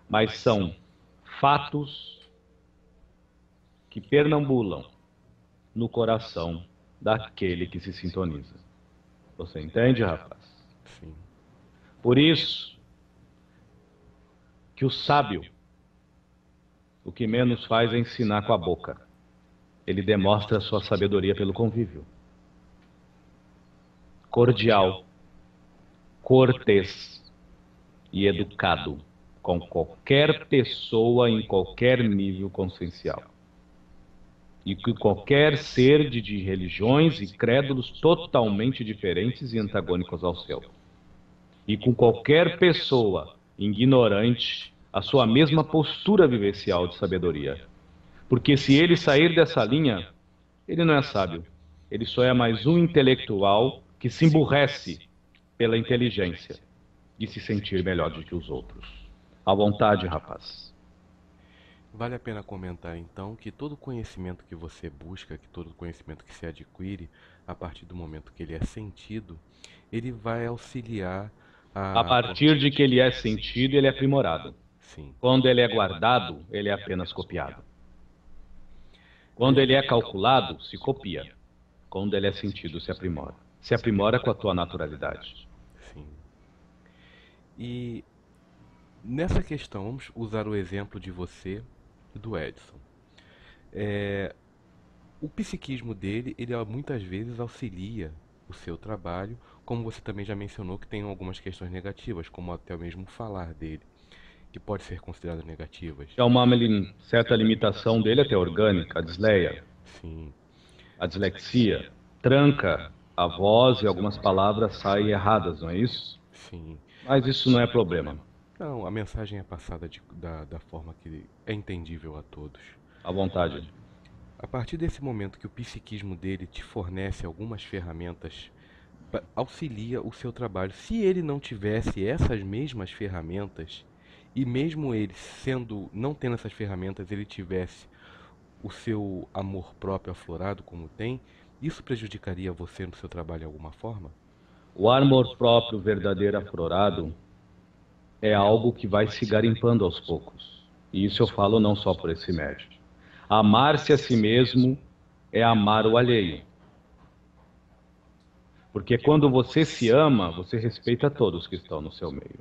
mas são fatos que perambulam no coração daquele que se sintoniza. Você entende, rapaz? Sim. Por isso que o sábio, o que menos faz é ensinar com a boca. Ele demonstra a sua sabedoria pelo convívio. Cordial, cortês e educado com qualquer pessoa em qualquer nível consciencial. E que qualquer ser de religiões e crédulos totalmente diferentes e antagônicos ao seu. E com qualquer pessoa ignorante a sua mesma postura vivencial de sabedoria. Porque se ele sair dessa linha, ele não é sábio. Ele só é mais um intelectual que se emburrece pela inteligência de se sentir melhor do que os outros. À vontade, rapaz. Vale a pena comentar então que todo conhecimento que você busca, que todo conhecimento que se adquire, a partir do momento que ele é sentido, ele vai auxiliar A a... partir de que ele é sentido, ele é aprimorado. Sim, Quando ele é guardado, ele é apenas copiado. Quando ele é calculado, se copia. Quando ele é sentido, se aprimora. Se aprimora com a tua naturalidade. sim. E nessa questão, vamos usar o exemplo de você e do Edson. O psiquismo dele, ele muitas vezes auxilia o seu trabalho, como você também já mencionou que tem algumas questões negativas, como até mesmo falar dele, que pode ser consideradas negativas. É uma certa limitação dele até orgânica, a disleia, Sim, a dislexia. Tranca a voz e algumas palavras saem erradas, não é isso? sim. Mas isso não é problema. Não, a mensagem é passada da forma que é entendível a todos. À vontade. A partir desse momento que o psiquismo dele te fornece algumas ferramentas, auxilia o seu trabalho. Se ele não tivesse essas mesmas ferramentas, e mesmo ele não tendo essas ferramentas, ele tivesse o seu amor próprio aflorado como tem, isso prejudicaria você no seu trabalho de alguma forma? O amor próprio verdadeiro aflorado é algo que vai se garimpando aos poucos. E isso eu falo não só por esse médio. Amar-se a si mesmo é amar o alheio. Porque quando você se ama, você respeita todos que estão no seu meio.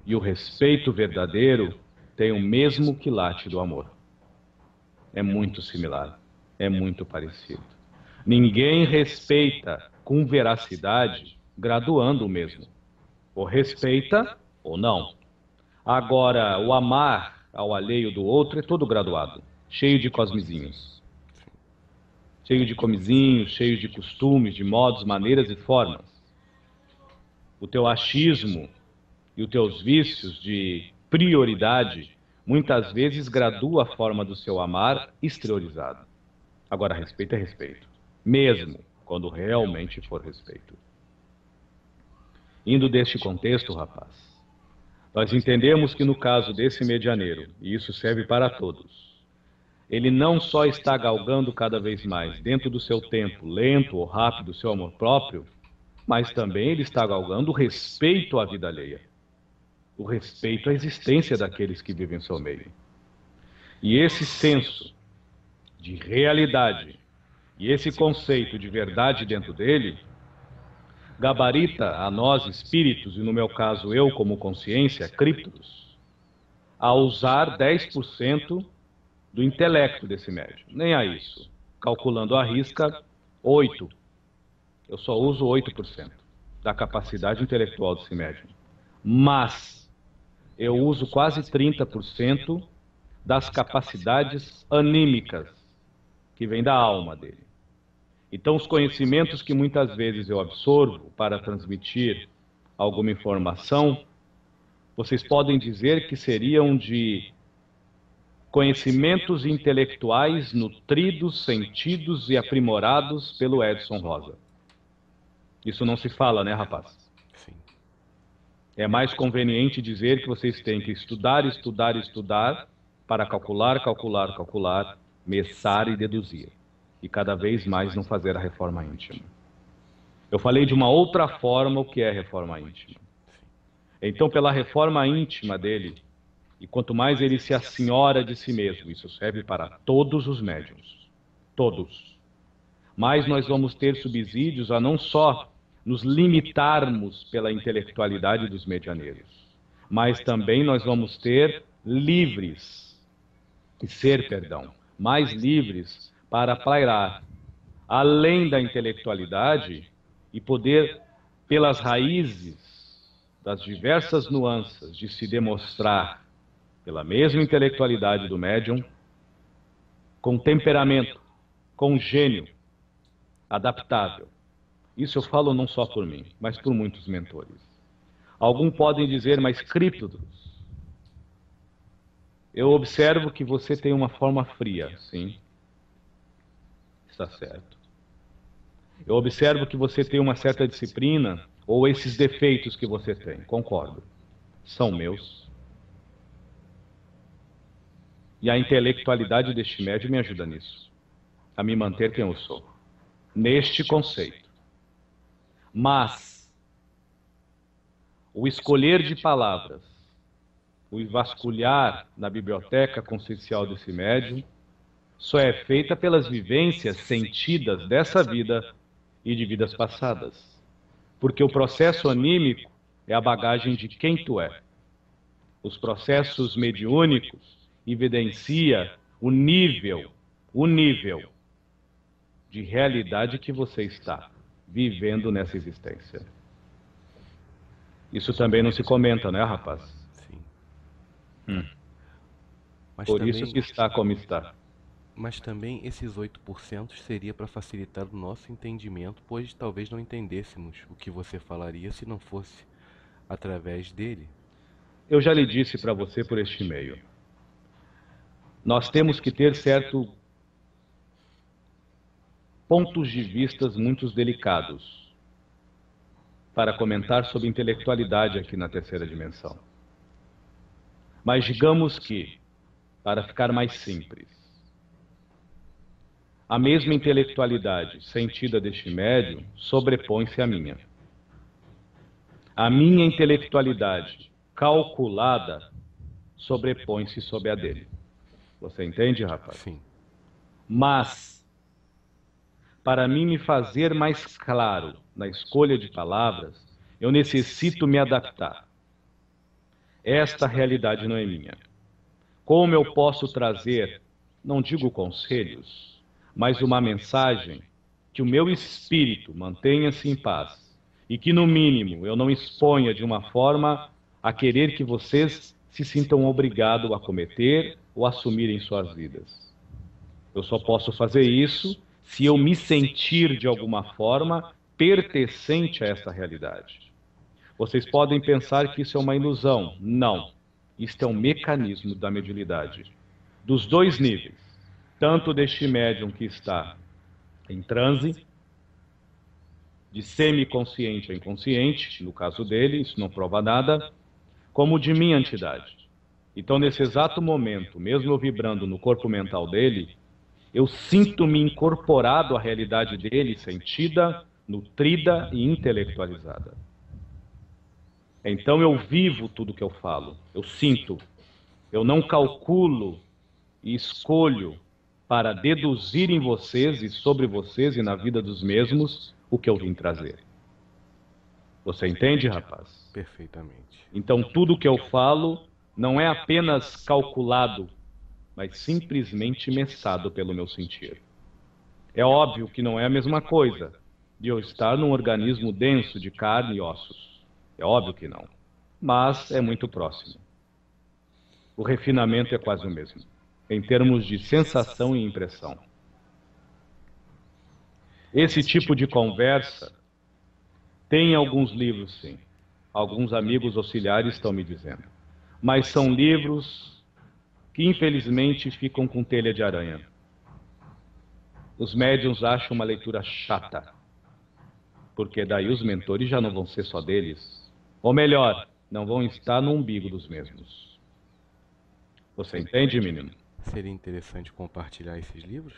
E o respeito verdadeiro tem o mesmo quilate do amor. É muito similar, é muito parecido. Ninguém respeita com veracidade, graduando o mesmo. Ou respeita ou não. Agora, o amar ao alheio do outro é todo graduado, cheio de cosmezinhos. Cheio de comezinhos, cheio de costumes, de modos, maneiras e formas. O teu achismo e os teus vícios de prioridade muitas vezes gradua a forma do seu amar exteriorizado. Agora, respeito é respeito, mesmo quando realmente for respeito. Indo deste contexto, rapaz, nós entendemos que no caso desse medianeiro, e isso serve para todos, ele não só está galgando cada vez mais dentro do seu tempo, lento ou rápido, o seu amor próprio, mas também ele está galgando o respeito à vida alheia, o respeito à existência daqueles que vivem em seu meio. E esse senso de realidade e esse conceito de verdade dentro dele gabarita a nós espíritos, e no meu caso eu como consciência, criptos, a usar 10% do intelecto desse médium. Nem a isso. Calculando a risca, 8%. Eu só uso 8% da capacidade intelectual desse médium. Mas eu uso quase 30% das capacidades anímicas que vêm da alma dele. Então, os conhecimentos que muitas vezes eu absorvo para transmitir alguma informação, vocês podem dizer que seriam de conhecimentos intelectuais nutridos, sentidos e aprimorados pelo Edson Rosa. Isso não se fala, né, rapaz? Sim. É mais conveniente dizer que vocês têm que estudar, estudar, estudar para calcular, calcular, calcular, messar e deduzir. E cada vez mais não fazer a reforma íntima. Eu falei de uma outra forma o que é reforma íntima. Então, pela reforma íntima dele, e quanto mais ele se assenhora de si mesmo, isso serve para todos os médiuns, todos. Mas nós vamos ter subsídios a não só nos limitarmos pela intelectualidade dos medianeiros, mas também nós vamos ter mais livres para pairar além da intelectualidade e poder, pelas raízes das diversas nuances de se demonstrar pela mesma intelectualidade do médium, com temperamento, com gênio, adaptável. Isso eu falo não só por mim, mas por muitos mentores. Alguns podem dizer, mas Críptodos, eu observo que você tem uma forma fria, sim. Está certo. Eu observo que você tem uma certa disciplina, ou esses defeitos que você tem, concordo. São meus. E a intelectualidade deste médium me ajuda nisso, a me manter quem eu sou, neste conceito. Mas o escolher de palavras, o vasculhar na biblioteca consciencial desse médium, só é feita pelas vivências sentidas dessa vida e de vidas passadas. Porque o processo anímico é a bagagem de quem tu é. Os processos mediúnicos evidencia o nível de realidade que você está vivendo nessa existência. Isso também não se comenta, né, rapaz? Sim. Mas Por também, isso que está como está. Mas também esses 8% seria para facilitar o nosso entendimento, pois talvez não entendêssemos o que você falaria se não fosse através dele. Eu já lhe disse para você por este e-mail. Nós temos que ter certo pontos de vistas muito delicados para comentar sobre intelectualidade aqui na terceira dimensão. Mas digamos que, para ficar mais simples, a mesma intelectualidade sentida deste médium sobrepõe-se à minha. A minha intelectualidade calculada sobrepõe-se sobre a dele. Você entende, rapaz? Sim. Mas, para mim me fazer mais claro na escolha de palavras, eu necessito me adaptar. Esta realidade não é minha. Como eu posso trazer, não digo conselhos, mas uma mensagem que o meu espírito mantenha-se em paz e que, no mínimo, eu não exponha de uma forma a querer que vocês se sintam obrigados a cometer ou assumirem suas vidas. Eu só posso fazer isso se eu me sentir, de alguma forma, pertencente a esta realidade. Vocês podem pensar que isso é uma ilusão. Não. Isto é um mecanismo da mediunidade. Dos dois níveis. Tanto deste médium que está em transe, de semiconsciente a inconsciente, no caso dele, isso não prova nada, como de minha entidade. Então, nesse exato momento, mesmo eu vibrando no corpo mental dele, eu sinto-me incorporado à realidade dele, sentida, nutrida e intelectualizada. Então eu vivo tudo que eu falo, eu sinto, eu não calculo e escolho para deduzir em vocês e sobre vocês e na vida dos mesmos o que eu vim trazer. Você entende, rapaz? Perfeitamente. Então tudo que eu falo não é apenas calculado, mas simplesmente mensado pelo meu sentir. É óbvio que não é a mesma coisa de eu estar num organismo denso de carne e ossos. É óbvio que não. Mas é muito próximo. O refinamento é quase o mesmo, em termos de sensação e impressão. Esse tipo de conversa tem alguns livros, sim. Alguns amigos auxiliares estão me dizendo. Mas são livros que, infelizmente, ficam com telha de aranha. Os médiuns acham uma leitura chata, porque daí os mentores já não vão ser só deles. Ou melhor, não vão estar no umbigo dos mesmos. Você entende, menino? Seria interessante compartilhar esses livros?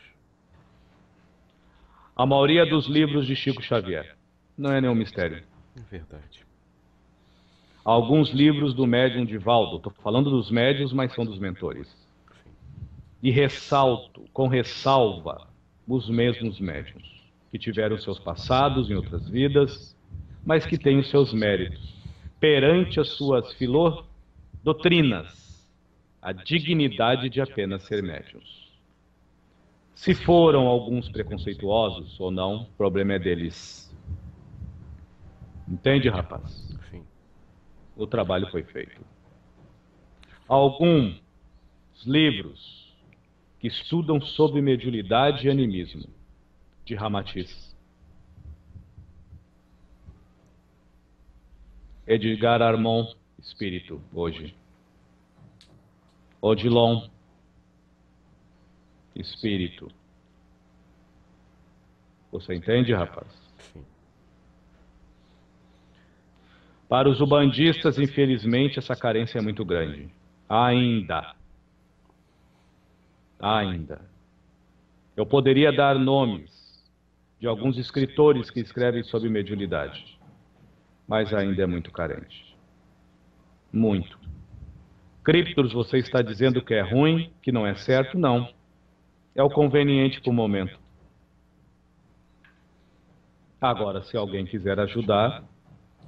A maioria dos livros de Chico Xavier. Não é nenhum mistério. É verdade. Alguns livros do médium Divaldo. Estou falando dos médiuns, mas são dos mentores. Sim. E ressalto, com ressalva, os mesmos médiuns, que tiveram seus passados em outras vidas, mas que têm os seus méritos. Perante as suas doutrinas, a dignidade de apenas ser médiuns. Se foram alguns preconceituosos ou não, o problema é deles. Entende, rapaz? Sim. O trabalho foi feito. Alguns livros que estudam sobre mediunidade e animismo, de Ramatiz. Edgar Armand, espírito, hoje. Odilon, espírito. Você entende, rapaz? Sim. Para os ubandistas, infelizmente, essa carência é muito grande. Ainda. Ainda. Eu poderia dar nomes de alguns escritores que escrevem sobre mediunidade, mas ainda é muito carente. Muito. Criptos, você está dizendo que é ruim, que não é certo? Não. É o conveniente para o momento. Agora, se alguém quiser ajudar,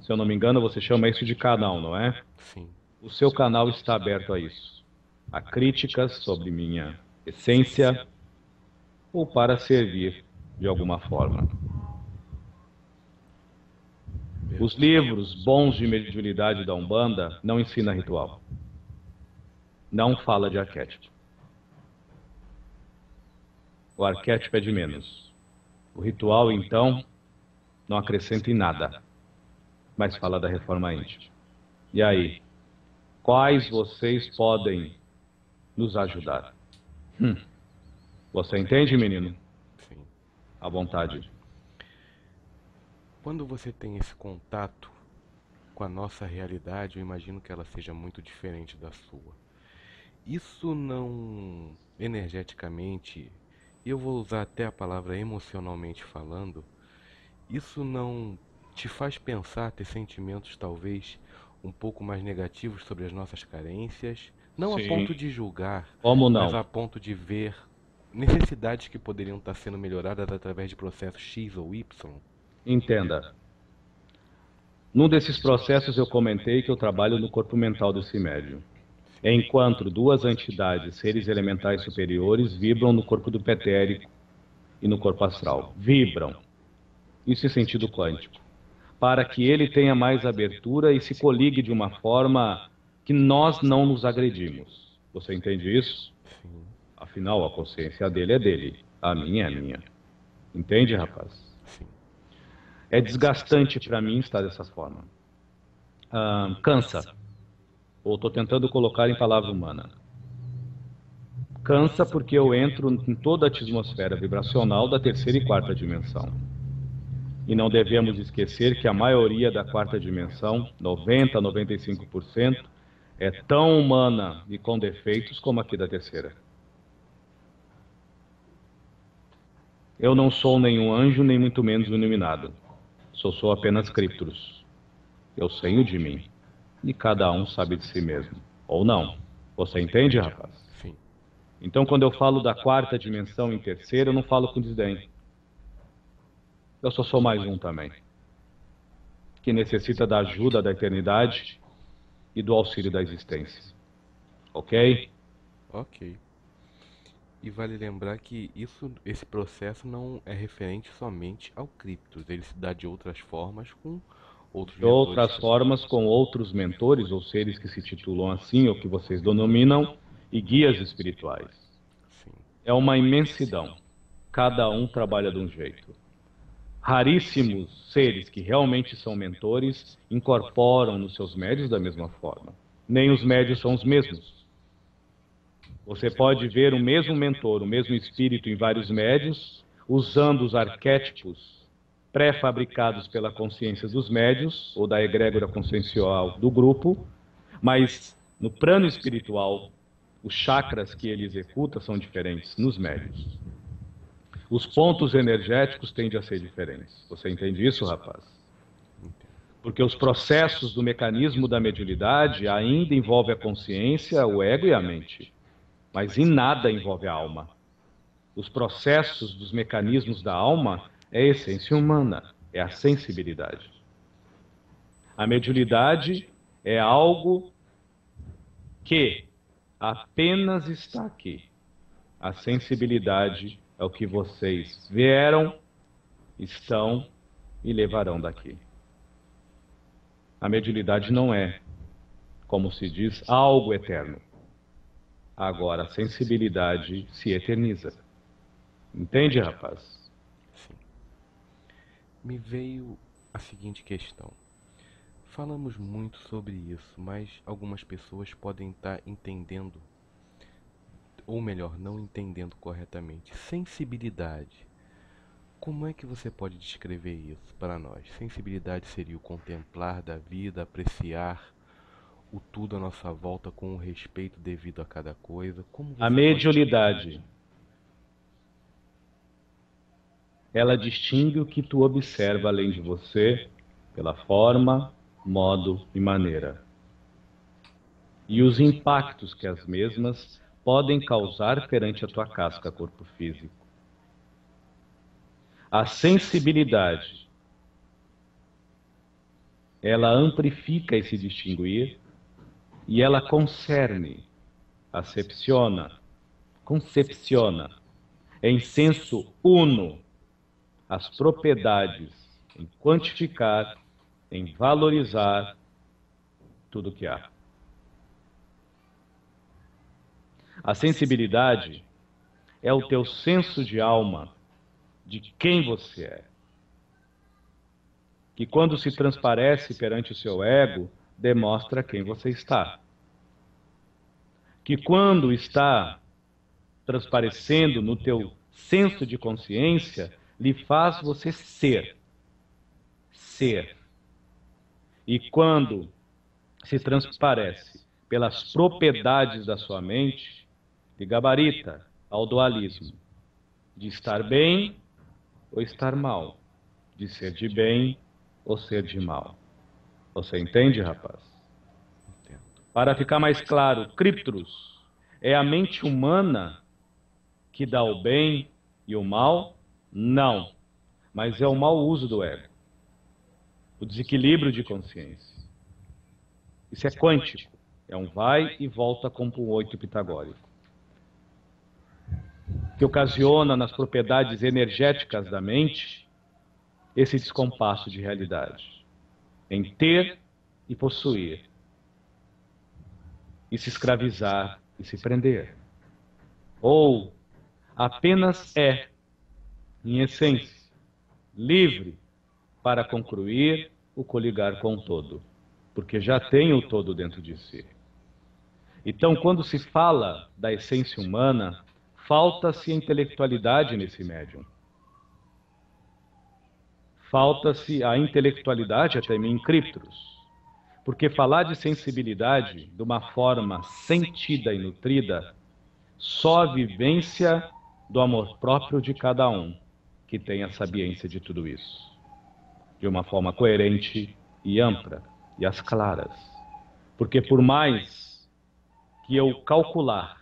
se eu não me engano, você chama isso de canal, não é? Sim. O seu canal está aberto a isso. A críticas sobre minha essência ou para servir de alguma forma. Os livros bons de mediunidade da Umbanda não ensinam ritual. Não fala de arquétipo. O arquétipo é de menos. O ritual, então, não acrescenta em nada, mas fala da reforma íntima. E aí, quais vocês podem nos ajudar? Você entende, menino? Sim. À vontade. Quando você tem esse contato com a nossa realidade, eu imagino que ela seja muito diferente da sua. Isso não, energeticamente, e eu vou usar até a palavra emocionalmente falando, isso não te faz pensar, ter sentimentos talvez um pouco mais negativos sobre as nossas carências, não a Sim. ponto de julgar, Como mas não? a ponto de ver necessidades que poderiam estar sendo melhoradas através de processos X ou Y? Entenda. Num desses processos eu comentei que eu trabalho no corpo mental desse médium. Enquanto duas entidades, seres elementais superiores, vibram no corpo do petérico e no corpo astral. Vibram. Isso em sentido quântico. Para que ele tenha mais abertura e se coligue de uma forma que nós não nos agredimos. Você entende isso? Sim, Afinal, a consciência dele é dele. A minha é minha. Entende, rapaz? sim, É desgastante para mim estar dessa forma. Cansa. Ou estou tentando colocar em palavra humana. Cansa porque eu entro em toda a atmosfera vibracional da terceira e quarta dimensão. E não devemos esquecer que a maioria da quarta dimensão, 90 a 95%, é tão humana e com defeitos como aqui da terceira. Eu não sou nenhum anjo, nem muito menos um iluminado. Sou apenas criptos. Eu sei o de mim. E cada um sabe de si mesmo. Ou não. Você entende, rapaz? sim. Então, quando eu falo da quarta dimensão em terceira, eu não falo com desdém. Eu só sou mais um também, que necessita da ajuda da eternidade e do auxílio da existência. Ok? Ok. E vale lembrar que esse processo não é referente somente ao criptos, ele se dá de outras formas com outros De mentores. outras formas, com outros mentores ou seres que se titulam assim, ou que vocês denominam, e guias espirituais. Sim, É uma imensidão. Cada um trabalha de um jeito. Raríssimos seres que realmente são mentores incorporam nos seus médios da mesma forma. Nem os médios são os mesmos. Você pode ver o mesmo mentor, o mesmo espírito em vários médios, usando os arquétipos pré-fabricados pela consciência dos médios, ou da egrégora consciencial do grupo, mas no plano espiritual, os chakras que ele executa são diferentes nos médios. Os pontos energéticos tendem a ser diferentes. Você entende isso, rapaz? entendo. Porque os processos do mecanismo da mediunidade ainda envolvem a consciência, o ego e a mente, mas em nada envolve a alma. Os processos dos mecanismos da alma é a essência humana, é a sensibilidade. A mediunidade é algo que apenas está aqui. A sensibilidade é o que vocês vieram, estão e levarão daqui. A mediunidade não é, como se diz, algo eterno. Agora, a sensibilidade se eterniza. Entende, rapaz? Sim. Me veio a seguinte questão. Falamos muito sobre isso, mas algumas pessoas podem estar entendendo, ou melhor, não entendendo corretamente. Sensibilidade. Como é que você pode descrever isso para nós? Sensibilidade seria o contemplar da vida, apreciar, o tudo à nossa volta com o respeito devido a cada coisa? Como A você mediunidade, ela distingue o que tu observa além de você pela forma, modo e maneira, e os impactos que as mesmas podem causar perante a tua casca corpo físico. A sensibilidade, ela amplifica esse distinguir e ela concerne, acepciona, concepciona, em senso uno, as propriedades, em quantificar, em valorizar tudo o que há. A sensibilidade é o teu senso de alma, de quem você é, que quando se transparece perante o seu ego, demonstra quem você está. Que quando está transparecendo no teu senso de consciência, lhe faz você ser. Ser. E quando se transparece pelas propriedades da sua mente, lhe gabarita ao dualismo, de estar bem ou estar mal, de ser de bem ou ser de mal. Você entende, rapaz? entendo? Para ficar mais claro, Criptros é a mente humana que dá o bem e o mal? Não. Mas é o mau uso do ego. O desequilíbrio de consciência. Isso é quântico. É um vai e volta como um 8 pitagórico. Que ocasiona nas propriedades energéticas da mente esse descompasso de realidade. Em ter e possuir. E se escravizar e se prender. Ou apenas é, em essência, livre para concluir o coligar com o todo, porque já tem o todo dentro de si. Então, quando se fala da essência humana, falta-se a intelectualidade nesse médium. Falta-se a intelectualidade até em Criptros, porque falar de sensibilidade de uma forma sentida e nutrida só a vivência do amor próprio de cada um que tem a sabiência de tudo isso, de uma forma coerente e ampla e às claras. Porque por mais que eu calcular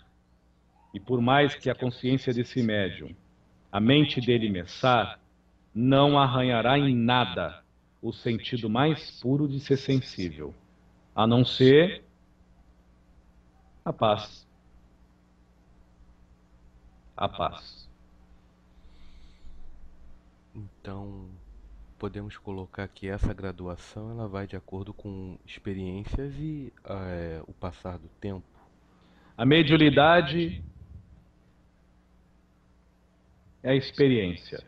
e por mais que a consciência desse médium, a mente dele mensar, não arranhará em nada o sentido mais puro de ser sensível, a não ser a paz. A paz. Então, podemos colocar que essa graduação ela vai de acordo com experiências e o passar do tempo. A mediunidade é a experiência.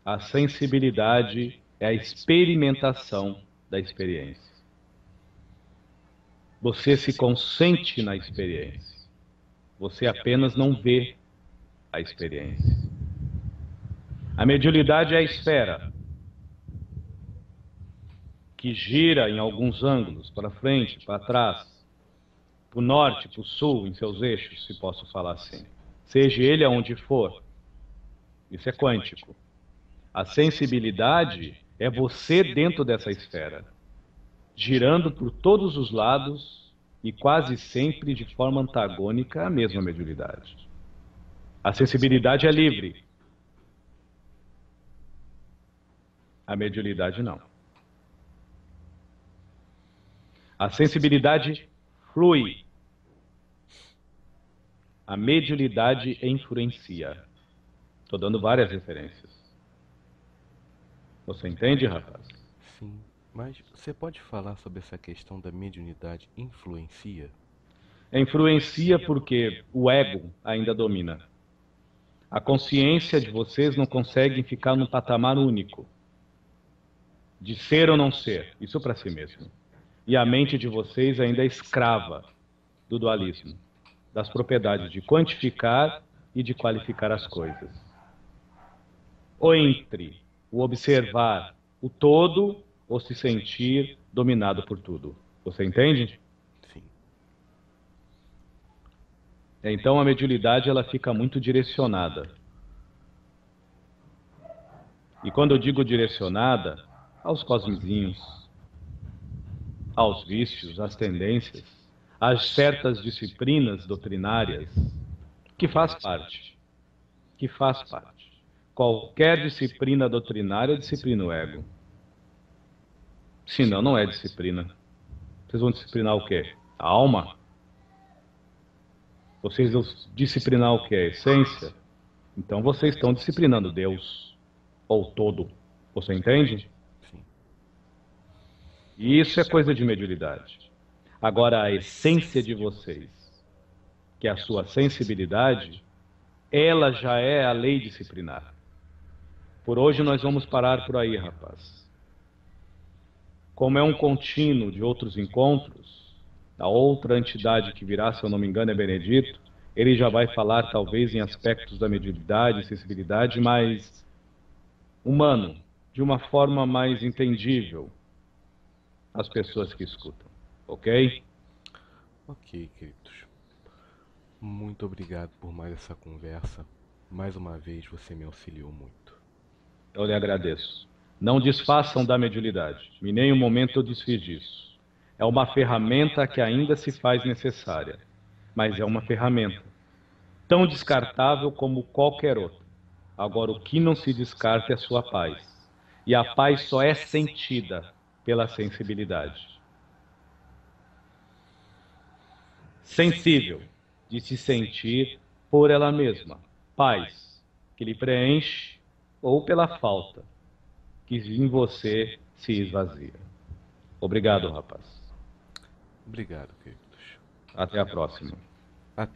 A sensibilidade é a experimentação da experiência. Você se consente na experiência. Você apenas não vê a experiência. A mediunidade é a esfera que gira em alguns ângulos, para frente, para trás, para o norte, para o sul, em seus eixos, se posso falar assim. Seja ele aonde for. Isso é quântico. A sensibilidade é você dentro dessa esfera, girando por todos os lados e quase sempre de forma antagônica à mesma mediunidade. A sensibilidade é livre. A mediunidade não. A sensibilidade flui. A mediunidade influencia. Estou dando várias referências. Você entende, rapaz? Sim, mas você pode falar sobre essa questão da mediunidade influencia? Influencia porque o ego ainda domina. A consciência de vocês não consegue ficar num patamar único, de ser ou não ser, isso para si mesmo. E a mente de vocês ainda é escrava do dualismo, das propriedades de quantificar e de qualificar as coisas. Ou entre o observar o todo ou se sentir dominado por tudo. Você entende? Sim. Então a mediunidade ela fica muito direcionada. E quando eu digo direcionada, aos cosmezinhos, aos vícios, às tendências, às certas disciplinas doutrinárias, que faz parte, que faz parte. Qualquer disciplina doutrinária disciplina o ego. Senão, não é disciplina. Vocês vão disciplinar o quê? A alma? Vocês vão disciplinar o quê? A essência? Então vocês estão disciplinando Deus, ou todo. Você entende? Sim. E isso é coisa de mediunidade. Agora, a essência de vocês, que é a sua sensibilidade, ela já é a lei disciplinar. Por hoje nós vamos parar por aí, rapaz. Como é um contínuo de outros encontros, a outra entidade que virá, se eu não me engano, é Benedito, ele já vai falar talvez em aspectos da mediunidade, sensibilidade, mais humano, de uma forma mais entendível às pessoas que escutam. Ok? Ok, queridos. Muito obrigado por mais essa conversa. Mais uma vez você me auxiliou muito. Eu lhe agradeço. Não desfaçam da mediunidade. Em nenhum momento eu desfiz disso. É uma ferramenta que ainda se faz necessária, mas é uma ferramenta tão descartável como qualquer outra. Agora, o que não se descarta é a sua paz. E a paz só é sentida pela sensibilidade. Sensível, de se sentir por ela mesma. Paz, que lhe preenche, ou pela falta, que em você se esvazia. Obrigado, rapaz. Obrigado, queridos. Até a próxima. Até.